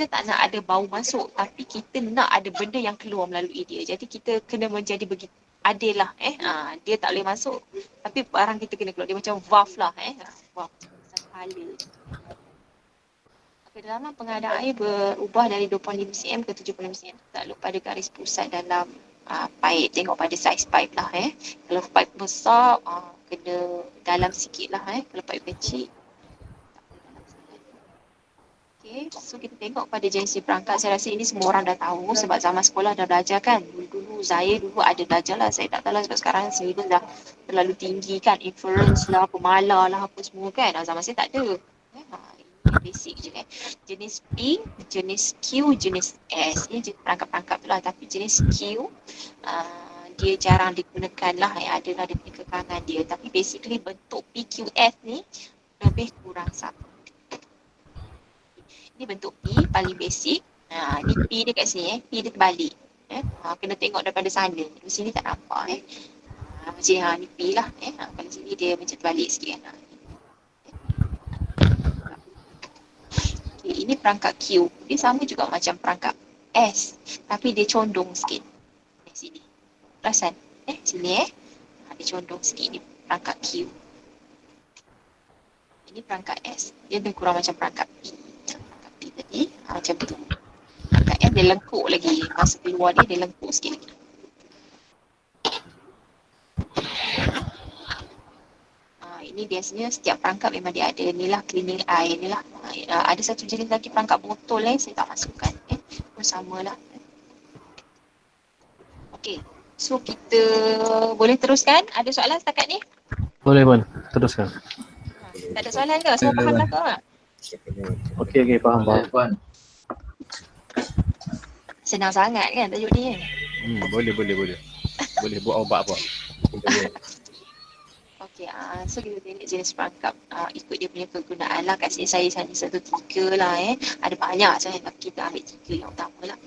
tak nak ada bau masuk. Tapi kita nak ada benda yang keluar melalui dia. Jadi kita kena menjadi begitu adil lah. Dia tak boleh masuk. Tapi barang kita kena keluar. Dia macam valve lah. Valve. Kepala. Kedalaman pengadaan air berubah dari 25 cm ke 75 cm. Tak lupa pada garis pusat dalam pipe, tengok pada saiz pipe lah. Kalau pipe besar, kena dalam sikit lah. Kalau pipe kecil, tak boleh dalam sangat. Okay, so kita tengok pada jenis perangkat. Saya rasa ini semua orang dah tahu sebab zaman sekolah dah belajar kan. Dulu saya ada belajar lah. Saya tak tahu lah sebab sekarang syllabus dah terlalu tinggi kan. Inference lah, pemala lah, apa semua kan. Zaman saya tak ada. Basic je kan. jenis P, jenis Q, jenis S. Ini jenis perangkap-perangkap tu lah. Tapi jenis Q, dia jarang digunakan lah. Adalah dia punya kekangan dia. Tapi basically bentuk PQS ni lebih kurang sama. Ini bentuk P, paling basic. Ni P dia kat sini. P dia terbalik. Kena tengok daripada sana. Di sini tak nampak. Macam ni P lah. Kalau sini dia macam terbalik sikit kan. Okay, ini perangkap Q. Dia sama juga macam perangkap S. Tapi dia condong sikit. Sini. Perasan? Sini dia condong sikit ni perangkap Q. Ini perangkap S. Dia lebih kurang macam perangkap P. Perangkap P tadi. Macam tu. Perangkap S dia lengkuk lagi. Masa keluar dia lengkuk sikit lagi. Ini biasanya setiap perangkap memang dia ada ni lah cleaning eye ni lah. Ada satu jenis lagi perangkap botol saya tak masukkan. Pun sama lah. Okey. So kita boleh teruskan? Ada soalan setakat ni? Boleh Puan, teruskan. Tak ada soalan ke? Semua faham dah ke? Okey, faham. Senang sangat kan tajuk ni kan? Boleh. Boleh buat obat apa? Okey, so kita tengok jenis perangkap ikut dia punya kegunaan lah. Kat sini saya hanya 1-3 lah Ada banyak saya tapi kita ambil 3 yang utama lah.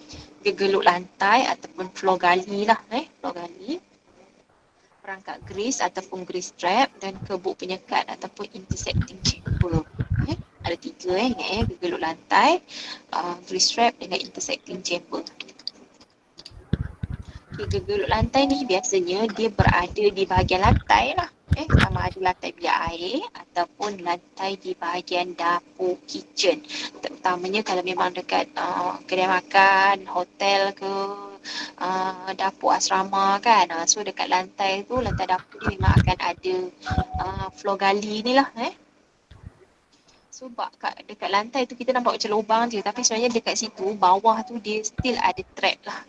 Gegeluk lantai ataupun floor gali lah floor gali. Perangkap grease ataupun grease trap dan kebuk penyekat ataupun intersecting chamber. Ada 3 ingat gegeluk lantai, grease trap dengan intersecting chamber. Okay, gegeluk lantai ni biasanya dia berada di bahagian lantai lah. Sama ada lantai bilik air ataupun lantai di bahagian dapur kitchen. Terutamanya kalau memang dekat kedai makan, hotel ke, dapur asrama kan. So dekat lantai tu, lantai dapur ni memang akan ada floor gali ni lah. So dekat lantai tu kita nampak macam lubang je, tapi sebenarnya dekat situ bawah tu dia still ada trap lah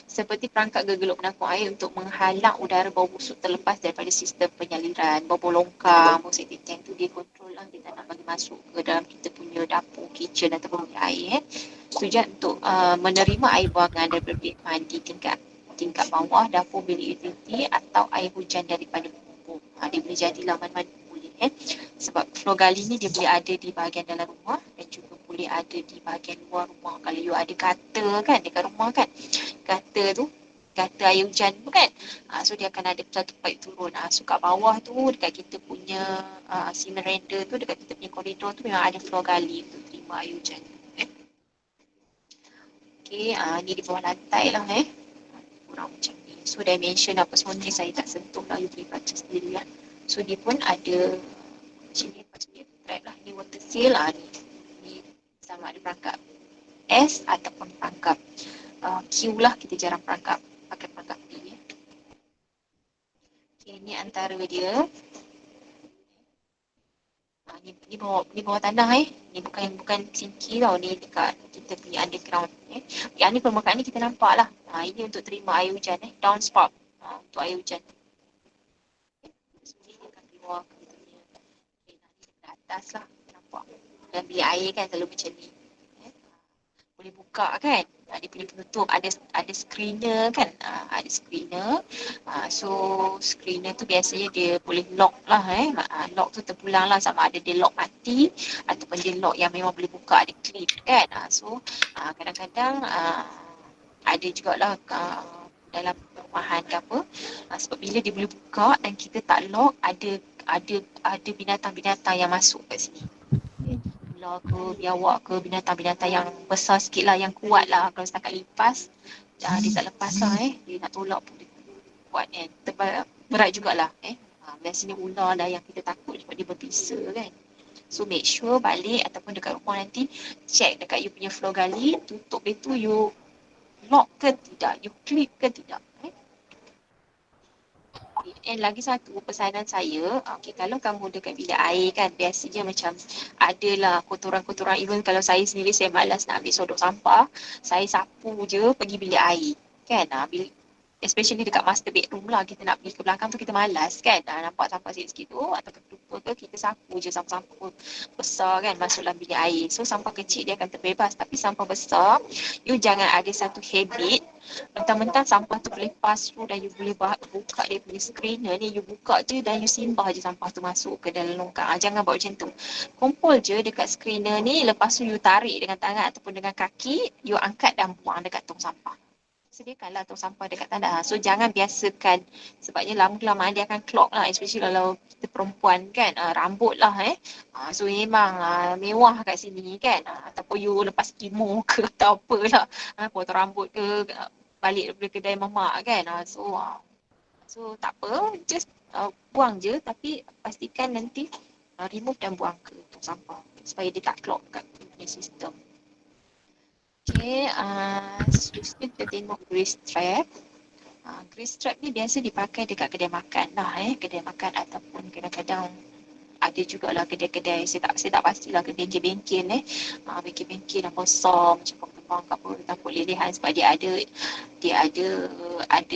seperti perangkap gegeluk penangkung air untuk menghalang udara bau busuk terlepas daripada sistem penyaliran. Bau longkang, bau septic tank tu dia kontrol lah, dia tak nak bagi masuk ke dalam kita punya dapur, kitchen ataupun bilik air tujuan untuk menerima air buangan daripada bilik mandi tingkat bawah, dapur, bilik utility atau air hujan daripada pupuk. Dia boleh jadi laman-laman boleh sebab floor gali ni dia boleh ada di bahagian dalam rumah dan juga boleh ada di bahagian luar rumah. Kalau you ada gutter kan dekat rumah kan, gutter air hujan tu kan, so dia akan ada satu pipe turun. So kat bawah tu dekat kita punya cement render tu, dekat kita punya koridor tu memang ada floor gali untuk terima air hujan. Okay, ni di bawah lantai lah kurang macam ni. So dimension apa semua ni saya tak sentuh lah, you boleh baca sendiri lah. So dia pun ada macam ni trap lah. Ni water seal lah ni sama ada perangkap S ataupun perangkap Q lah. Kita jarang pakai perangkap P Okay, ni antara dia. Ni bawah tanah Ni bukan sinki tau, ni dekat kita punya underground Yang ni permukaan ni kita nampak lah. Ini untuk terima air hujan downspout untuk air hujan. Dia akan keluar kita punya ke atas lah, nampak. Dalam bilik air kan selalu macam ni. Boleh buka kan, dia punya penutup ada screener kan, ada screener. So screener tu biasanya dia boleh lock lah lock tu terpulang lah, sama ada dia lock mati ataupun dia lock yang memang boleh buka, ada clip kan. So kadang-kadang ada jugalah dalam perumahan ke apa, sebab bila dia boleh buka dan kita tak lock, ada binatang-binatang yang masuk kat sini. Ular ke, biawak ke, binatang-binatang yang besar sikit lah, yang kuat lah. Kalau setakat lipas, dia tak lepas lah dia nak tolak pun dia kuat berat jugalah biasanya ular lah yang kita takut sebab dia berbisa kan. So make sure balik ataupun dekat rumah nanti, check dekat you punya floor gali, tutup itu you lock ke tidak, you clip ke tidak. And lagi satu pesanan saya, kalau kamu dekat bilik air kan, biasanya macam adalah kotoran-kotoran. Even kalau saya sendiri, saya malas nak ambil sodok sampah, saya sapu je pergi bilik air kan. especially dekat master bedroom lah, kita nak pergi ke belakang tu kita malas kan, nampak sampah sikit-sikit tu atau terlupa ke, kita sapu je sampah-sampah besar kan masuk dalam bilik air. So sampah kecil dia akan terbebas, tapi sampah besar you jangan ada satu habit mentang-mentang sampah tu boleh pass through dan you boleh buka dia punya screener ni, you buka je dan you simbah je sampah tu masuk ke dalam longkang. Jangan buat macam tu. Kumpul je dekat screener ni, lepas tu you tarik dengan tangan ataupun dengan kaki, you angkat dan buang dekat tong sampah. Sediakanlah tong sampah dekat tandas. So jangan biasakan, sebabnya lama-kelamaan dia akan clog lah, especially kalau kita perempuan kan, rambut lah so memang mewah kat sini kan, ataupun you lepas kemo ke atau apalah, potong rambut ke, balik daripada kedai mamak kan, so tak apa, just buang je, tapi pastikan nanti remove dan buang ke tong sampah supaya dia tak clog kat punya sistem. Okay, seterusnya kita tengok grease trap. Grease trap ni biasa dipakai dekat kedai makan lah, kedai makan ataupun kadang-kadang ada jugalah kedai-kedai, saya tak pastilah, bengkel-bengkel bengkel-bengkel yang besar macam Kembang ke apa, takut lelehan sebab dia ada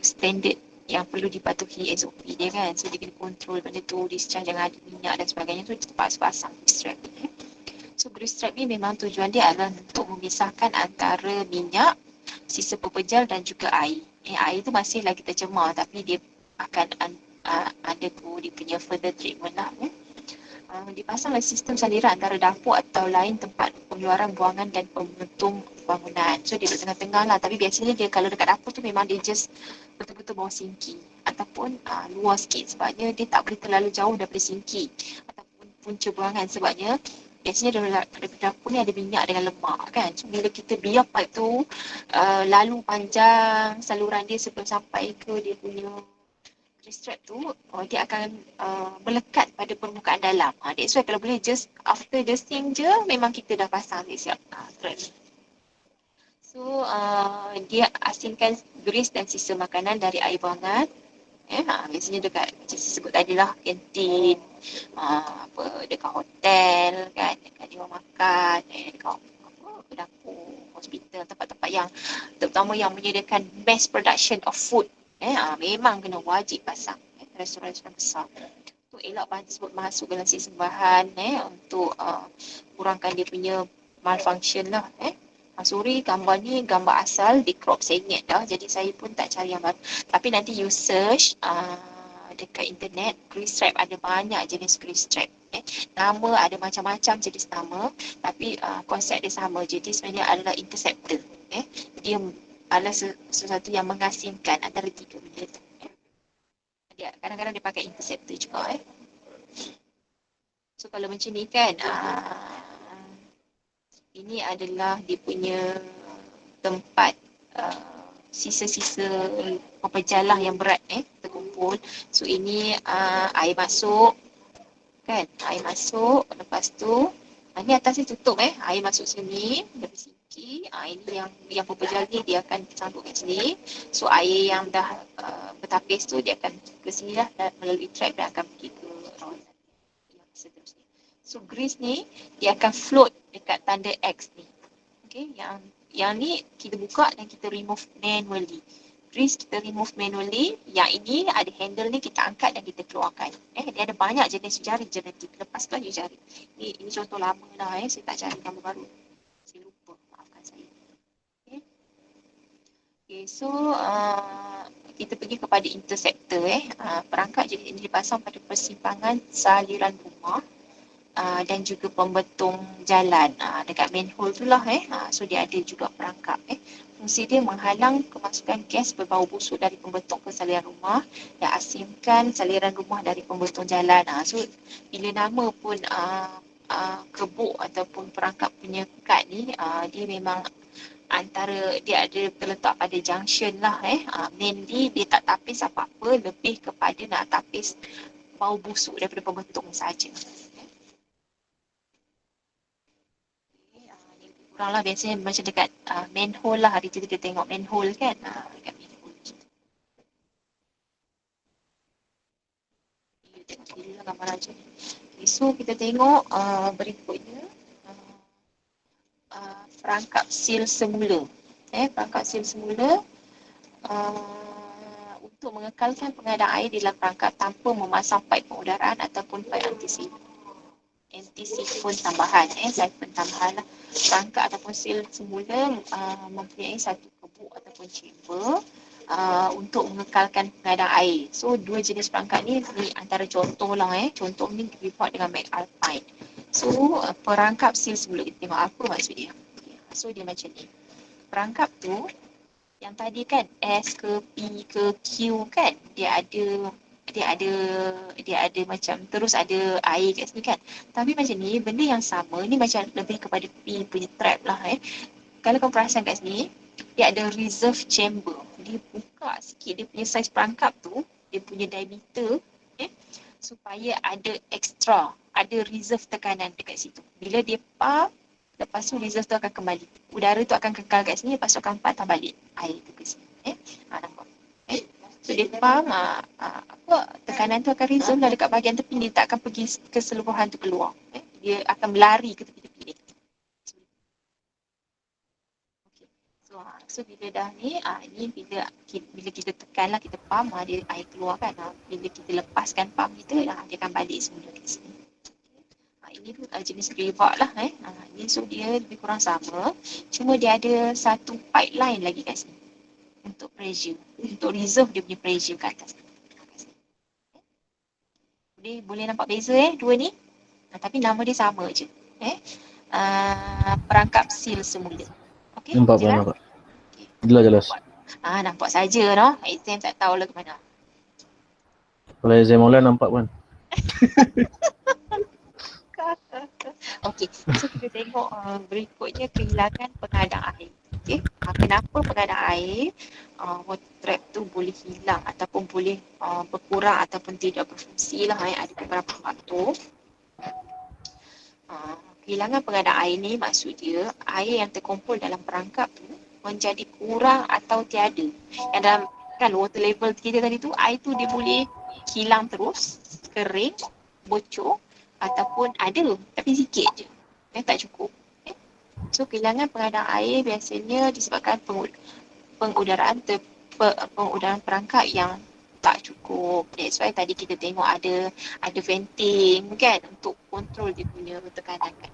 standard yang perlu dipatuhi SOP dia kan, so dia kena kontrol benda tu, discharge jangan ada minyak dan sebagainya tu, terpaksa pasang grease trap ni. So grease trap ni memang tujuan dia adalah untuk memisahkan antara minyak, sisa pepejal dan juga air. Air tu masih lagi tercemar tapi dia akan ada tu dia punya further treatment lah. Dipasanglah sistem saliran antara dapur atau lain tempat pengeluaran buangan dan pembentung bangunan. So dia duduk tengah-tengah lah, tapi biasanya dia kalau dekat dapur tu memang dia just betul-betul bawah sinki ataupun luar sikit, sebabnya dia tak boleh terlalu jauh daripada sinki ataupun punca buangan, sebabnya biasanya daripada dapur ni ada minyak dengan lemak kan. So bila kita biar pipe tu lalu panjang saluran dia sebelum sampai ke dia punya grease trap tu, dia akan melekat pada permukaan dalam. That's why kalau boleh just after the sink je memang kita dah pasang siap trap. So dia asingkan grease dan sisa makanan dari air buangan. Biasanya dekat macam saya sebut tadi lah, kantin, dekat hotel kan, dekat di rumah makan, dekat dapur, hospital, tempat-tempat yang terutama yang menyediakan mass production of food, memang kena wajib pasang restoran-restoran besar. Untuk elak bahan tersebut masuk dalam sistem bahan untuk kurangkan dia punya malfunction lah. Sorry, gambar ni gambar asal di crop sengit dah, jadi saya pun tak cari yang baru. Tapi nanti you search dekat internet, grease trap ada banyak jenis grease trap. Nama ada macam-macam jenis nama, tapi konsep dia sama. Jadi sebenarnya adalah interceptor. Dia adalah sesuatu yang mengasingkan antara tiga benda tu. Kadang-kadang dia pakai interceptor juga. So kalau macam ni kan, ini adalah dia punya tempat sisa-sisa pepejalah yang berat terkumpul. So ini air masuk kan, air masuk, lepas tu ni atas ni tutup air masuk sini dari sinki. Ini yang pepejal ni dia akan sambung kat sini. So air yang dah bertapis tu dia akan ke sini lah melalui trap dan akan pergi ke ruangan yang seterusnya. So grease ni dia akan float dekat tanda X ni. Okay, yang ni kita buka dan kita remove manually. Grease kita remove manually. Yang ini ada handle ni, kita angkat dan kita keluarkan. Dia ada banyak jenis jari genetik. Lepas tu jari. Ini contoh lama lah. Saya tak cari gambar baru. Saya lupa. Maafkan saya. Okay, so kita pergi kepada interceptor. Perangkat jenis ini dipasang pada persimpangan saliran rumah dan juga pembetung jalan dekat manhole tu lah. So dia ada juga perangkap. Fungsi dia menghalang kemasukan gas berbau busuk dari pembetung ke saliran rumah dan asingkan saliran rumah dari pembetung jalan. So bila nama pun kebuk ataupun perangkap punya kad ni, dia memang antara dia ada terletak pada junction lah. Mainly dia tak tapis apa-apa, lebih kepada nak tapis bau busuk daripada pembetung saja. Kurang lah biasanya macam dekat manhole lah, hari tu kita tengok manhole kan, dekat manhole macam tu. Tengok sini lah gambar raja ni. Okay, so kita tengok berikutnya perangkap seal semula. Perangkap seal semula untuk mengekalkan pengadaan air di dalam perangkap tanpa memasang paip pengudaraan ataupun paip anti-sifon tambahan, sifon tambahan lah. Perangkap ataupun seal semula mempunyai satu kebuk ataupun chamber untuk mengekalkan pengadaan air. So, dua jenis perangkap ni antara contoh lah. Contoh ni report dengan McAlpine. So, perangkap seal semula kita tengok apa maksud dia. Okay. So, dia macam ni. Perangkap tu, yang tadi kan S ke P ke Q kan, dia ada macam terus ada air kat sini kan. Tapi macam ni, benda yang sama ni macam lebih kepada P punya trap lah. Kalau kau perasan kat sini, dia ada reserve chamber. Dia buka sikit dia punya saiz perangkap tu, dia punya diameter, supaya ada extra, ada reserve tekanan dekat situ. Bila dia pump, lepas tu reserve tu akan kembali. Udara tu akan kekal kat sini, lepas tu akan patah balik air tu ke sini. Nampak? So dia pump, tekanan tu akan reserve lah dekat bahagian tepi, dia tak akan pergi keseluruhan tu keluar. Dia akan berlari ke tepi-tepi ni. So bila dah ni, ni bila kita tekan lah, kita pump, dia air keluar kan. Bila kita lepaskan pump kita, dia akan balik semula ke sini. Ini tu jenis greybuck lah. Ini so dia lebih kurang sama. Cuma dia ada satu pipeline lagi kat sini. Untuk pressure. Untuk reserve dia punya pressure kat atas. Boleh nampak beza dua ni. Tapi nama dia sama je. Perangkap seal semula. Okay, Nampak jelas? nampak. Jelas. Nampak saja no. Exam tak tahu lah ke mana. Kalau exam online nampak pun. Okey, so kita tengok berikutnya kehilangan pengadaan air. Okey, kenapa pengadaan air water trap tu boleh hilang ataupun boleh berkurang ataupun tidak berfungsi lah. Ada beberapa faktor. Kehilangan pengadaan air ni maksud dia air yang terkumpul dalam perangkap tu menjadi kurang atau tiada. Yang dalam kan water level kita tadi tu, air tu dia boleh hilang terus, kering, bocor ataupun ada tapi sikit je. Tak cukup. So kehilangan pengadaan air biasanya disebabkan pengudaraan perangkap yang tak cukup. That's why tadi kita tengok ada venting kan untuk kontrol dia punya tekanan kan.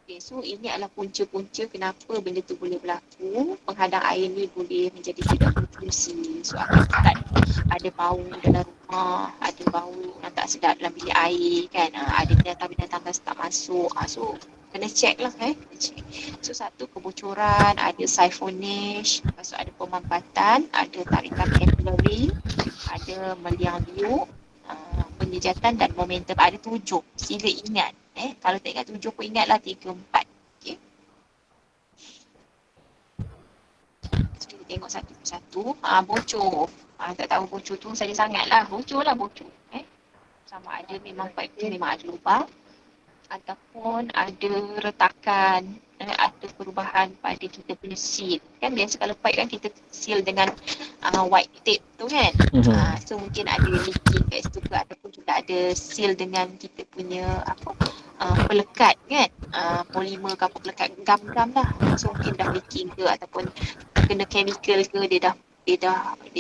Okay, so ini adalah punca-punca kenapa benda tu boleh berlaku. Penghadang air ni boleh menjadi tidak berfungsi. So akibat ada bau dalam rumah, ada bau yang tak sedap dalam bilik air kan. Ada binatang-binatang yang tak masuk. So kena check lah kena check. So satu kebocoran, ada siphonage, lepas tu ada pemampatan, ada tarikan capillary, ada meliang liuk, penyejatan dan momentum. Ada 7. Sila ingat. Kalau tak ingat 7 pun ingatlah 3, 4. Okay. So kita tengok satu persatu. Bocor. Tak tahu bocor tu saja sangatlah. Bocor. Sama ada memang pipe tu memang ada lubang ataupun ada retakan, ada perubahan pada kita punya seal. Kan biasa kalau pipe kan kita seal dengan white tape tu kan. So mungkin ada leaking kat situ ke ataupun juga ada seal dengan kita punya pelekat kan. Polimer ke apa, pelekat gam-gam lah. So mungkin dah leaking ke ataupun kena chemical ke, dia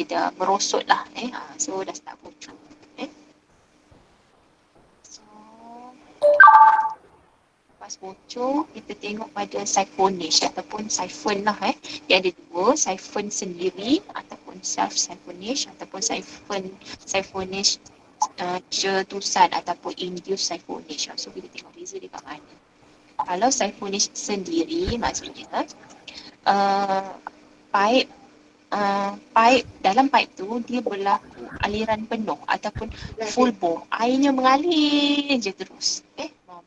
dah merosot lah. So dah start bocor. Lepas bocor, kita tengok pada siphonage ataupun siphon lah. Dia ada 2, siphon sendiri ataupun self-siphonage ataupun siphonage cetusan ataupun induced siphonage. So kita tengok beza dia kat mana. Kalau siphonage sendiri maksudnya dalam pipe tu dia berlaku aliran penuh ataupun full bore. Airnya mengalir je terus.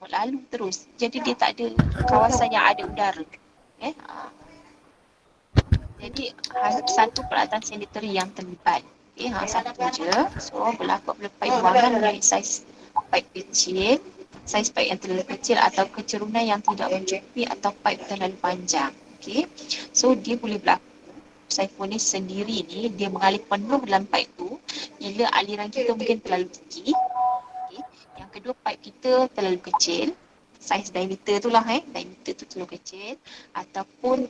Lalu terus. Jadi dia tak ada kawasan yang ada udara. Jadi satu peralatan sanitary yang terlibat. Satu je. So berlaku pada pipe buangan dengan saiz pipe kecil, saiz pipe yang terlalu kecil atau kecerunan yang tidak mencukupi atau pipe terlalu panjang. So dia boleh berlaku. Siphonage sendiri ni dia mengalir penuh dalam pipe tu bila aliran kita mungkin terlalu tinggi. Yang kedua, pipe kita terlalu kecil, saiz diameter tu lah, diameter tu terlalu kecil ataupun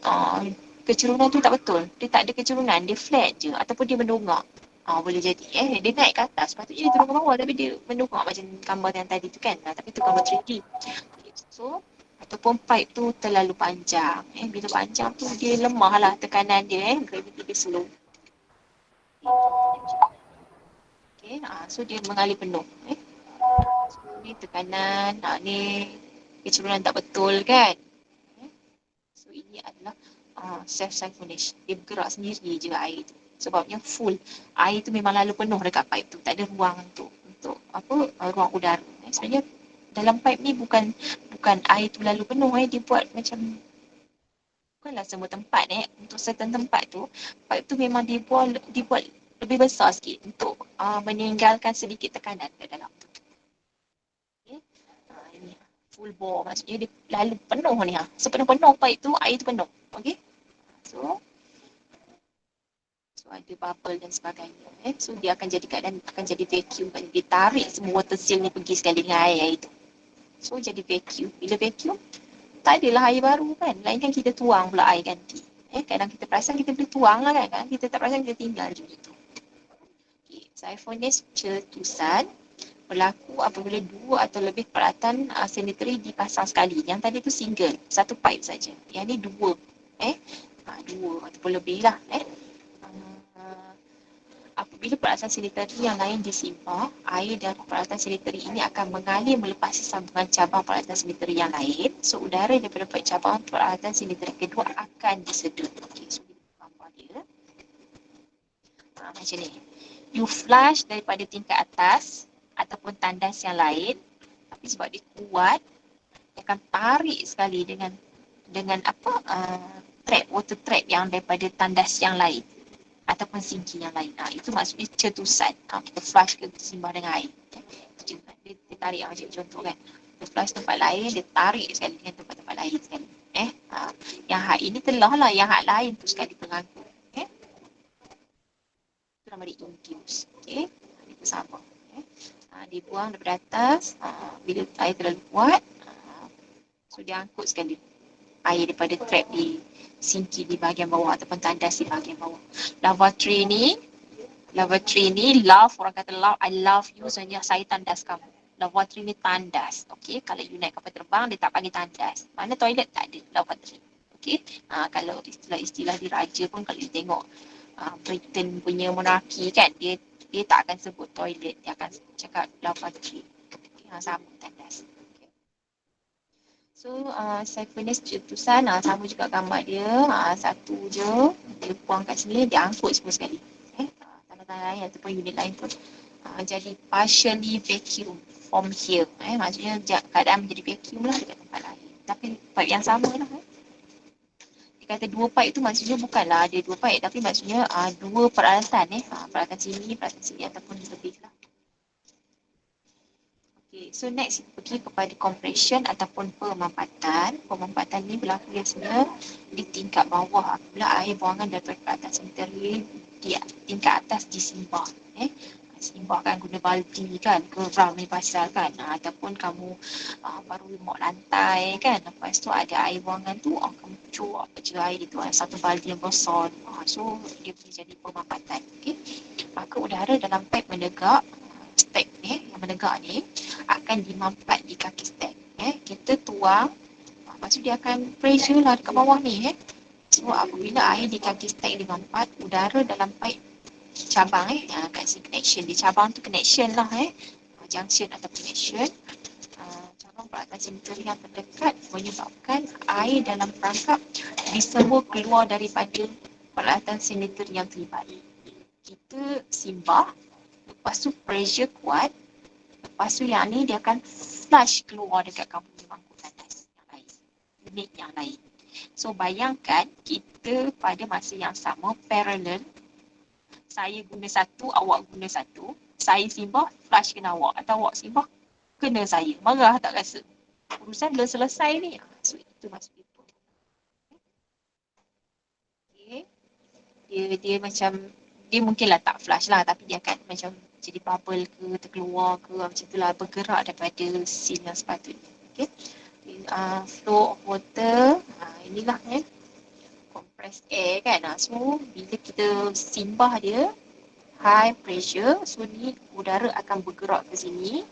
Kecerunan tu tak betul. Dia tak ada kecerunan, dia flat je ataupun dia mendongak. Boleh jadi dia naik ke atas, patutnya dia turun ke bawah tapi dia mendongak macam gambar yang tadi tu kan. Tapi tu gambar 3D. So, ataupun pipe tu terlalu panjang. Bila panjang tu dia lemah lah tekanan dia, gravity dia slow. Okay, so dia mengalir penuh. So, ni tekanan, ni kecerunan tak betul kan. So, ini adalah self-siphonage. Dia bergerak sendiri je air tu. Sebabnya full. Air tu memang lalu penuh dekat pipe tu. Tak ada ruang untuk ruang udara. Sebenarnya dalam pipe ni bukan air tu lalu penuh. Dia buat macam bukanlah semua tempat untuk certain tempat tu pipe tu memang dibuat lebih besar sikit untuk meninggalkan sedikit tekanan ke dalam tu. Okay. Ini full bore maksudnya dia lalu penuh ni sepenuh-penuh pipe tu air tu penuh. Okey. So ada bubble dan sebagainya. So dia akan jadi keadaan akan jadi vacuum kan. Dia tarik semua water seal ni pergi sekali dengan air tu. So jadi vacuum. Bila vacuum tak adalah air baru kan. Lainkan kita tuang pula air ganti. Kadang kita perasan kita boleh tuang lah kan. Kadang kita tak perasan kita tinggal je gitu. Okay. Siphonage cetusan berlaku apabila 2 atau lebih peralatan sanitary dipasang sekali. Yang tadi tu single, satu pipe saja. Yang ni 2. 2 ataupun lebih lah. Apabila peralatan sanitary yang lain disimpah, air dari peralatan sanitary ini akan mengalir melepasi sambungan cabang peralatan sanitary yang lain. So, udara daripada cabang peralatan sanitary kedua akan disedut. Okey, so gambar dia. Macam ni. You flush daripada tingkat atas ataupun tandas yang lain, tapi sebab dia kuat, dia akan tarik sekali dengan water trap yang daripada tandas yang lain ataupun sinki yang lain. Itu maksudnya cetusan. Kita flush ke simbah dengan air. Dia tarik macam contoh kan. Dia flush tempat lain, dia tarik sekali dengan tempat-tempat lain sekali. Yang hak ini telah lah, yang hak lain tu sekali terangkut. Itu nama dia induce. Itu sama. Dia buang daripada atas. Bila air terlalu kuat, so dia angkut sekali air daripada trap di sinki di bahagian bawah ataupun tandas di bahagian bawah. Lavatory ni, love, orang kata love, I love you, sebenarnya saya tandas kamu. Lavatory ni tandas. Okay, kalau you naik kapal terbang, dia tak panggil tandas. Mana toilet tak ada lavatory. Okay, kalau istilah diraja pun kalau you tengok Britain punya monarki kan, dia tak akan sebut toilet, dia akan cakap lavatory. Okay, sama tandas. So, siphonage cetusan, sama juga gambar dia. Satu je, dia buang kat sini, dia angkut semua sekali. Tanah-tanah lain ataupun unit lain pun jadi partially vacuum from here. Maksudnya keadaan menjadi vacuum lah dekat tempat lain. Tapi pipe yang sama lah. Dia kata 2 pipe tu maksudnya bukanlah ada 2 pipe, tapi maksudnya 2 peralatan. Peralatan sini ataupun lebih lah. Okay, so next pergi kepada compression ataupun pemampatan. Pemampatan ni berlaku biasanya di tingkat bawah apabila air buangan daripada peralatan sanitary di tingkat atas disimbah. Simbahkan guna baldi kan, ke drum ni pasal kan, ataupun kamu baru remok lantai kan, lepas tu ada air buangan tu, kamu cuak je air tu, satu baldi yang besar. So dia boleh jadi pemampatan. Okay. Maka udara dalam pipe menegak, stack ni, yang menegak ni akan dimampat di kaki stack. Kita tuang, lepas tu dia akan pressure lah dekat bawah ni. So apabila air di kaki stack dimampat, udara dalam pipe cabang kat sini connection. Di cabang tu connection lah junction atau connection. Cabang peralatan sanitary yang terdekat menyebabkan air dalam perangkap disemua keluar daripada peralatan sanitary yang terlibat. Kita simbah, lepas tu pressure kuat, lepas tu yang ni dia akan flush keluar dekat kamu punya bangku tandas yang lain, unit yang lain. So bayangkan kita pada masa yang sama parallel, saya guna satu, awak guna satu, saya simbah flush kena awak, atau awak simbah kena saya. Marah tak rasa? Urusan belum selesai ni. So itu maksud itu. Okay. Dia macam, dia mungkinlah tak flush lah, tapi dia akan macam jadi bubble ke, terkeluar ke, macam itulah, bergerak daripada seal yang sepatutnya. Okay. Flow of water, inilah compressed air. kan. So bila kita simbah dia high pressure, so ni udara akan bergerak ke sini.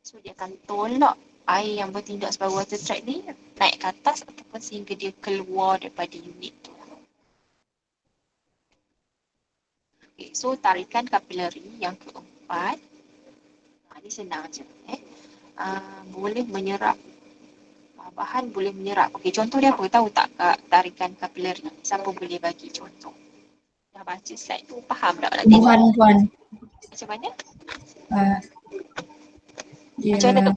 So dia akan tolak air yang bertindak sebagai water trap ni naik ke atas ataupun sehingga dia keluar daripada unit tu. Okay, so tarikan kapilari yang keempat, ni senang je. Boleh menyerap, bahan boleh menyerap. Okey, contoh dia apa? Tahu tak tarikan kapilari? Siapa boleh bagi contoh? Dah baca slide tu, faham tak nanti? Tumbuhan puan. Macam mana? Uh, dia Macam mana tu?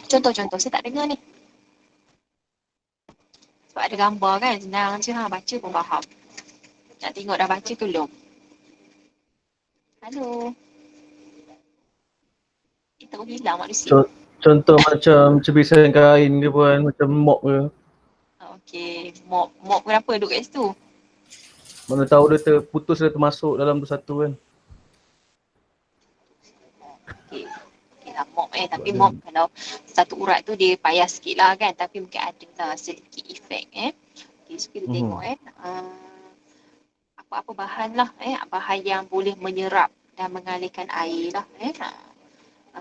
Contoh-contoh, saya tak dengar ni. Sebab ada gambar kan, senang je baca pun faham. Nak tengok dah baca ke belum? Halo? Kita hilang manusia. Contoh macam cebisan kain ke puan, macam mop ke. Okey, mop kenapa duduk kat situ? Mana tahu dia terputus, dia termasuk dalam tu satu kan. Okey. Okey lah mop tapi mop kalau satu urat tu dia payah sikit lah kan, tapi mungkin ada lah sedikit efek Okey, so kita tengok apa-apa bahan lah bahan yang boleh menyerap dan mengalirkan air lah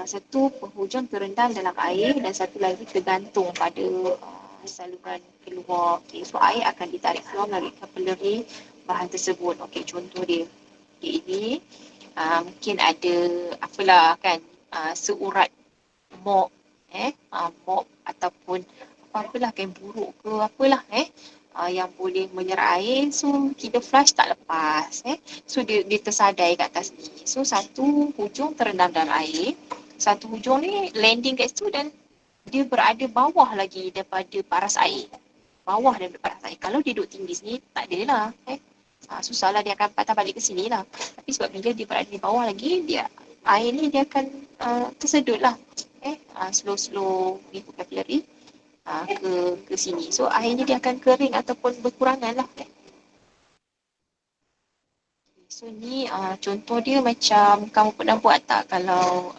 satu penghujung terendam dalam air dan satu lagi tergantung pada saluran keluar. Okay, so air akan ditarik keluar melalui kapilari bahan tersebut. Okey, contoh dia. Okay, ini mungkin ada apalah kan seurat mop mop ataupun apalah kain buruk ke apalah yang boleh menyerap air, so kita flush tak lepas so dia tersadai kat atas ni. So satu hujung terendam dalam air, satu hujung ni landing kat situ dan dia berada bawah lagi daripada paras air. Bawah daripada paras air. Kalau dia duduk tinggi sini, tak ada lah susahlah dia akan patah balik ke sini lah. Tapi sebab bila dia berada di bawah lagi, dia air ni dia akan tersedut lah slow mengikut kapilari ke sini. So airnya dia akan kering ataupun berkurangan lah So ni contoh dia macam kamu pernah buat tak kalau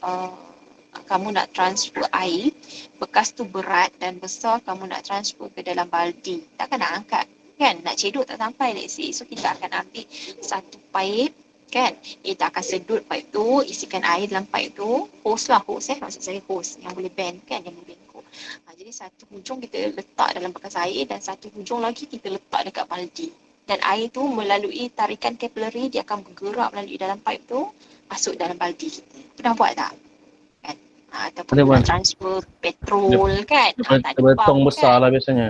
kamu nak transfer air, bekas tu berat dan besar, kamu nak transfer ke dalam baldi, takkan nak angkat kan, nak cedok tak sampai let's say. So kita akan ambil satu pipe kan, kita akan sedut pipe tu, isikan air dalam pipe tu, hose lah maksud saya hose yang boleh bend kan, yang boleh bengkok. Jadi satu hujung kita letak dalam bekas air dan satu hujung lagi kita letak dekat baldi. Dan air tu melalui tarikan kapilari dia akan bergerak melalui dalam pipe tu masuk dalam baldi kita. Pernah buat tak? Kan? Ataupun nak transfer petrol kan? Tong besar lah biasanya.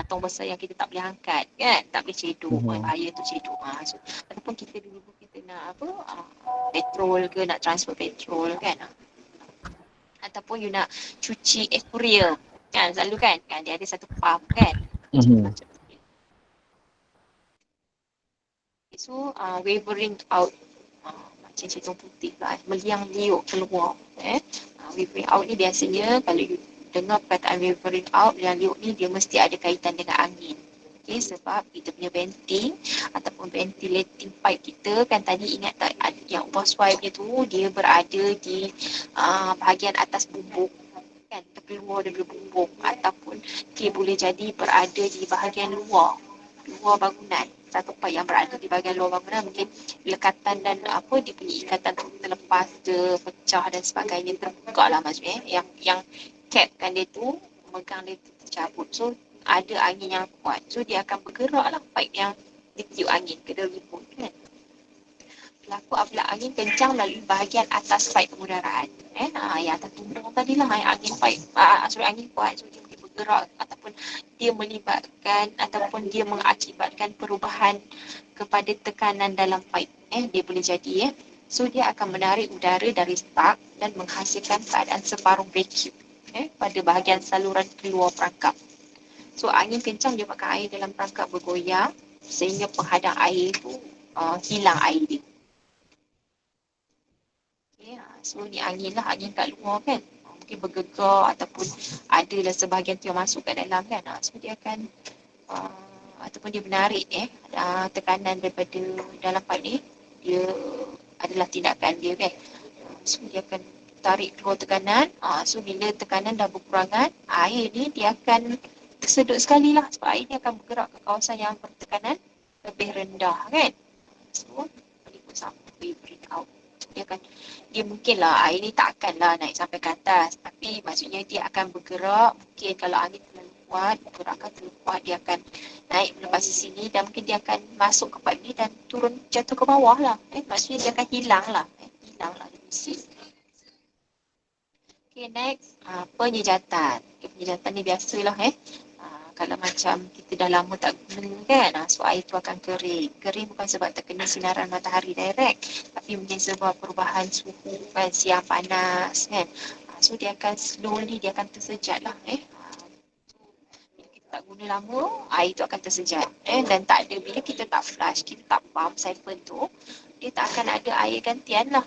Tong besar yang kita tak boleh angkat kan? Tak boleh cedok, bahaya tu cedok. So, ataupun kita dulu kita nak petrol ke, nak transfer petrol kan? Ataupun you nak cuci aquarium kan, selalu kan dia ada satu pump kan. So wavering out macam hitam putih lah, meliang liuk keluar wavering out ni biasanya kalau you dengar perkataan wavering out, meliang liuk ni dia mesti ada kaitan dengan angin. Okay, sebab kita punya venting ataupun ventilating pipe kita kan tadi ingat tak yang overswipe dia tu dia berada di bahagian atas bumbung kan, terkeluar dari bumbung ataupun dia boleh jadi berada di bahagian luar bangunan. Satu pipe yang berada di bahagian luar bangunan mungkin lekatan dan dia punya ikatan tu terlepas, pecah dan sebagainya, terbuka lah maksudnya yang cap kan dia tu, megang dia tu tercabut. So ada angin yang kuat, so dia akan bergerak lah pipe yang ditiup angin ke deripun kan. Berlaku apabila angin kencang melalui bahagian atas pipe pengudaraan yang atas tumbung tadi lah angin pipe angin kuat, so dia boleh bergerak ataupun dia melibatkan ataupun dia mengakibatkan perubahan kepada tekanan dalam pipe dia boleh jadi so dia akan menarik udara dari spark dan menghasilkan keadaan separuh vacuum pada bahagian saluran keluar perangkap. So angin kencang menyebabkan air dalam perangkap bergoyang sehingga penghadang air tu hilang air dia. Okay, so ni angin lah, angin kat luar kan. Mungkin bergegar ataupun adalah sebahagian tu yang masuk kat dalam kan. So dia akan ataupun dia menarik tekanan daripada dalam pipe ni, dia adalah tindakan dia kan. So dia akan tarik keluar tekanan. So bila tekanan dah berkurangan, air ni dia akan tersedut sekali lah sebab air ni akan bergerak ke kawasan yang bertekanan lebih rendah kan. So boleh pun sampai bring out. Dia mungkin lah air ni tak akan lah naik sampai ke atas, tapi maksudnya dia akan bergerak. Mungkin kalau angin terlalu kuat, gerakan terlalu kuat, dia akan naik melepasi sini dan mungkin dia akan masuk ke pipe ni dan turun jatuh ke bawah lah. Maksudnya dia akan hilang lah. Hilang lah di mesin. Okay, next. Penyejatan. Okay, penyejatan ni biasalah kalau macam kita dah lama tak guna kan, so air tu akan kering. Kering bukan sebab terkena sinaran matahari direct, tapi mungkin sebab perubahan suhu kan, siang panas kan. So dia akan slowly, dia akan tersejat lah bila kita tak guna lama, air tu akan tersejat dan tak ada, bila kita tak flush, kita tak pump siphon tu, dia tak akan ada air gantian lah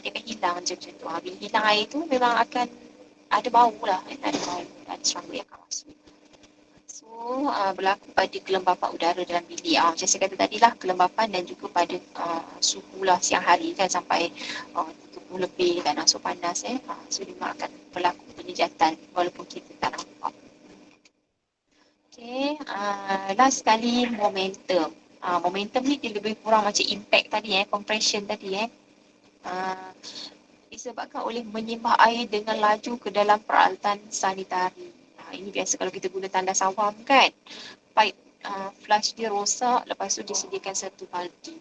dia akan hilang macam tu. Bila hilang air tu memang akan ada bau lah ada bau, ada serangga yang akan masuk. So berlaku pada kelembapan udara dalam bilik. Macam saya kata tadi lah, kelembapan dan juga pada suhu lah siang hari kan sampai 30 lebih kan, so panas so dia akan berlaku penyejatan walaupun kita tak nampak. Okay, last sekali momentum. Momentum ni dia lebih kurang macam impact tadi compression tadi disebabkan oleh menyembah air dengan laju ke dalam peralatan sanitari. Ini biasa kalau kita guna tandas awam kan. Pipe flush dia rosak, lepas tu disediakan satu baldi.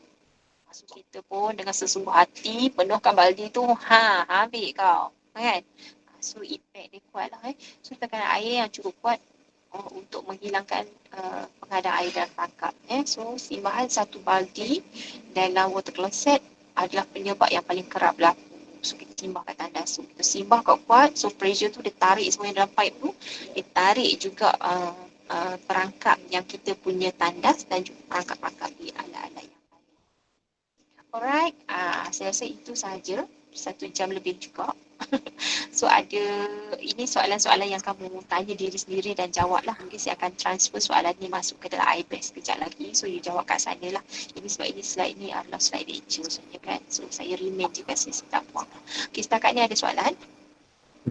So kita pun dengan sesungguh hati penuhkan baldi tu, ambil kau kan. So impact dia kuat lah So tekanan air yang cukup kuat untuk menghilangkan pengadaan air dalam tangkap So simbahan satu baldi dalam water closet adalah penyebab yang paling kerap berlaku. So kita simbah kat tandas, so kita simbah kuat, so pressure tu dia tarik semua yang dalam pipe tu, dia tarik juga perangkap yang kita punya tandas dan juga perangkap-perangkap di alat-alat yang lain. Alright, saya rasa itu sahaja, 1 jam lebih juga. So ada, ini soalan-soalan yang kamu tanya diri sendiri dan jawab lah. Mungkin saya akan transfer soalan ni masuk ke dalam iPad sekejap lagi. So you jawab kat sana lah. Ini sebab ini slide ni adalah slide lecture sebenarnya kan. So saya remain je kasi tak buang. Okay, setakat ni ada soalan?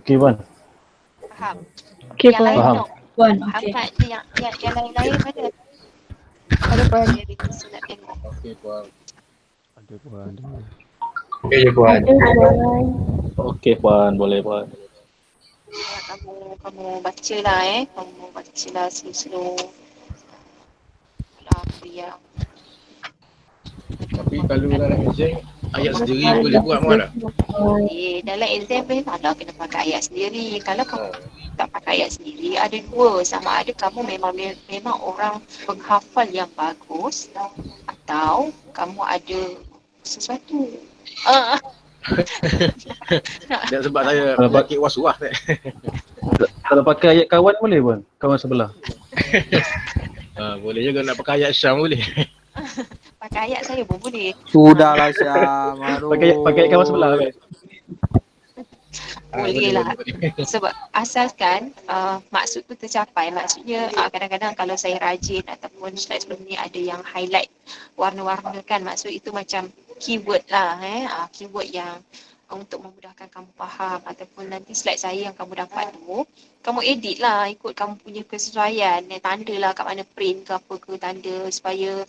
Okey, Puan. Faham? Okey, Yang lain faham. no? Puan, Faham okey. tak? Yang lain-lain mana? Ada Puan. Jadi saya nak tengok. Okey puan. Ada Puan. Okey je puan. Ada Puan. Okey, Puan. Boleh, Puan. Kamu baca lah kamu baca lah slow-slow apa yang Tapi kalau dalam exam ayat sendiri boleh buat puan tak? dalam exam memanglah kena pakai ayat sendiri. Kalau kamu tak pakai ayat sendiri, ada dua, sama ada kamu memang orang penghafal yang bagus atau kamu ada sesuatu Dan sebab saya penyakit was-was Kalau pakai ayat kawan boleh, Puan? Kawan sebelah. boleh juga nak pakai ayat Syam boleh. pakai ayat saya pun boleh. Sudahlah Syam. Aduh. Pakai ayat kawan sebelah kan? Boleh lah. Sebab asalkan maksud tu tercapai. Maksudnya kadang-kadang kalau saya rajin ataupun slide sebelum ni ada yang highlight warna-warna kan, maksud itu macam keyword lah keyword yang untuk memudahkan kamu faham, ataupun nanti slide saya yang kamu dapat tu kamu edit lah ikut kamu punya kesesuaian, tanda lah kat mana print ke apa ke tanda supaya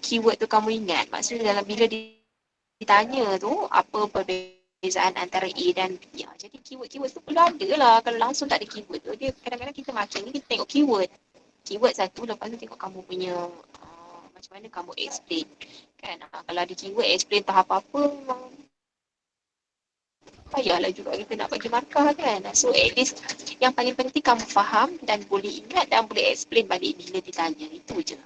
keyword tu kamu ingat. Maksudnya dalam bila ditanya tu apa perbezaan antara A dan B, jadi keyword-keyword tu perlu ada lah. Kalau langsung tak ada keyword tu, dia kadang-kadang kita makin ni kita tengok keyword satu, lepas tu tengok kamu punya macam mana kamu explain kan. Kalau ada keyword explain tak apa-apa, payahlah juga kita nak bagi markah kan. So at least yang paling penting kamu faham dan boleh ingat dan boleh explain balik bila ditanya, itu je.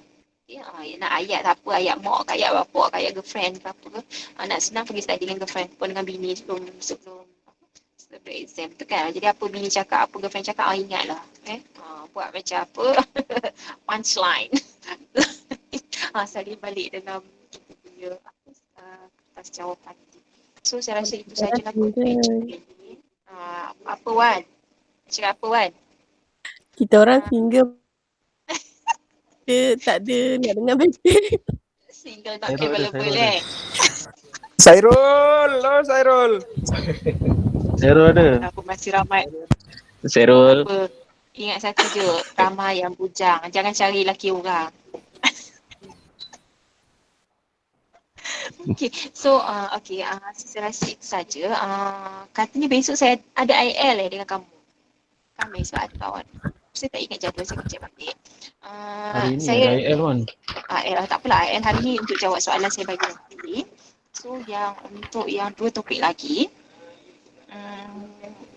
Nak ayat apa, ayat mak, ayat bapak, ayat girlfriend ke apa ke, nak senang pergi study dengan girlfriend pun dengan bini sebelum exam tu kan. Jadi apa bini cakap, apa girlfriend cakap, ingatlah buat macam apa punchline salin balik dalam kita punya kertas jawapan. So saya rasa itu sahaja lah untuk explain ni. Apa Wan? Cakap apa Wan? Kita orang single dia tak ada nak dengar baik-baik. Single not available Sairul, hello Sairul. Zero ada. Aku masih ramai. Serul. Apa? Ingat satu je, ramai yang bujang. Jangan cari laki orang. Okay, so sesi saja. Katanya besok saya ada IL dengan kamu. Kan besok ada kawan. Saya tak ingat jadual, saya kecek balik. Hari ni Saya ada IL kan. IL tak apalah, IL hari ni untuk jawab soalan saya bagi nanti. So untuk yang 2 topik lagi,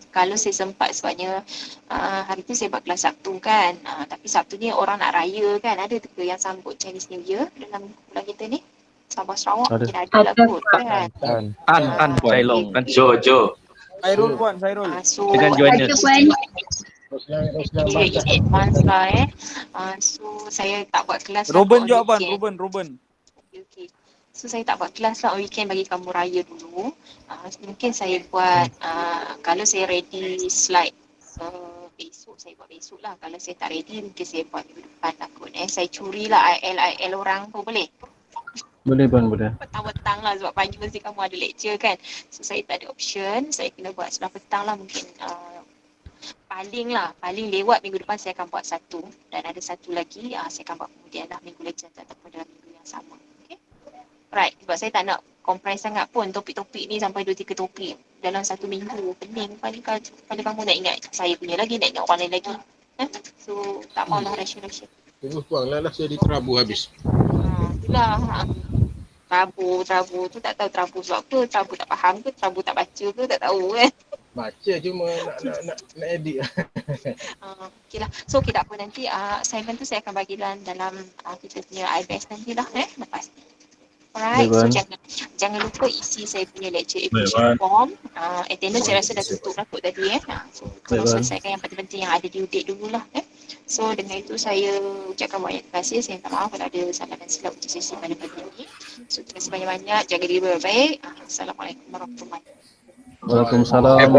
kalau saya sempat sebabnya hari tu saya buat kelas Sabtu kan, tapi Sabtu ni orang nak raya kan, ada ke yang sambut Chinese New Year dalam bulan kita ni? Sabah Sarawak Ada. mungkin ada lah kot kan. An Cailong kan. Jo. Sairul puan, Sairul. So Dengan joiners. in advance lah so saya tak buat kelas Ruben lah jo puan, on weekend. Ruben. Okay. So saya tak buat kelas lah on weekend bagi kamu raya dulu. Mungkin saya buat kalau saya ready slide besok, saya buat besok lah. Kalau saya tak ready mungkin saya buat minggu depan lah kot. Saya curilah IL orang tu boleh? Boleh puan, boleh. Petang-petang lah sebab pagi mesti kamu ada lecture kan. So saya tak ada option, saya kena buat sebelah petang lah mungkin. Paling lewat minggu depan saya akan buat satu dan ada satu lagi saya akan buat kemudian lah minggu legend ataupun dalam minggu yang sama. Okay? Right, sebab saya tak nak comprise sangat pun topik-topik ni sampai 2-3 topik dalam satu minggu. Pening paling kalau kamu nak ingat saya punya lagi, nak ingat orang lain lagi. So tak maulah rush. Terus buanglah lah, saya diterabu habis. Itulah. Terabu tu tak tahu terabu sebab apa, terabu tak faham ke, terabu tak baca ke, tak tahu kan. Baca cuma nak edit. Okay lah. So tak apa nanti assignment tu saya akan bagi dalam kita punya IBS nanti lah lepas ni. Alright, so jangan lupa isi saya punya lecture application form. Attendance saya rasa dah tutup lah kot tadi So tolong selesaikan yang penting-penting yang ada due date dulu lah So dengan itu saya ucapkan banyak terima kasih. Saya minta maaf kalau ada salah dan silap untuk sesi pada pagi ini. So terima kasih banyak-banyak. Jaga diri baik-baik. Assalamualaikum warahmatullahi wabarakatuh. Waalaikumsalam.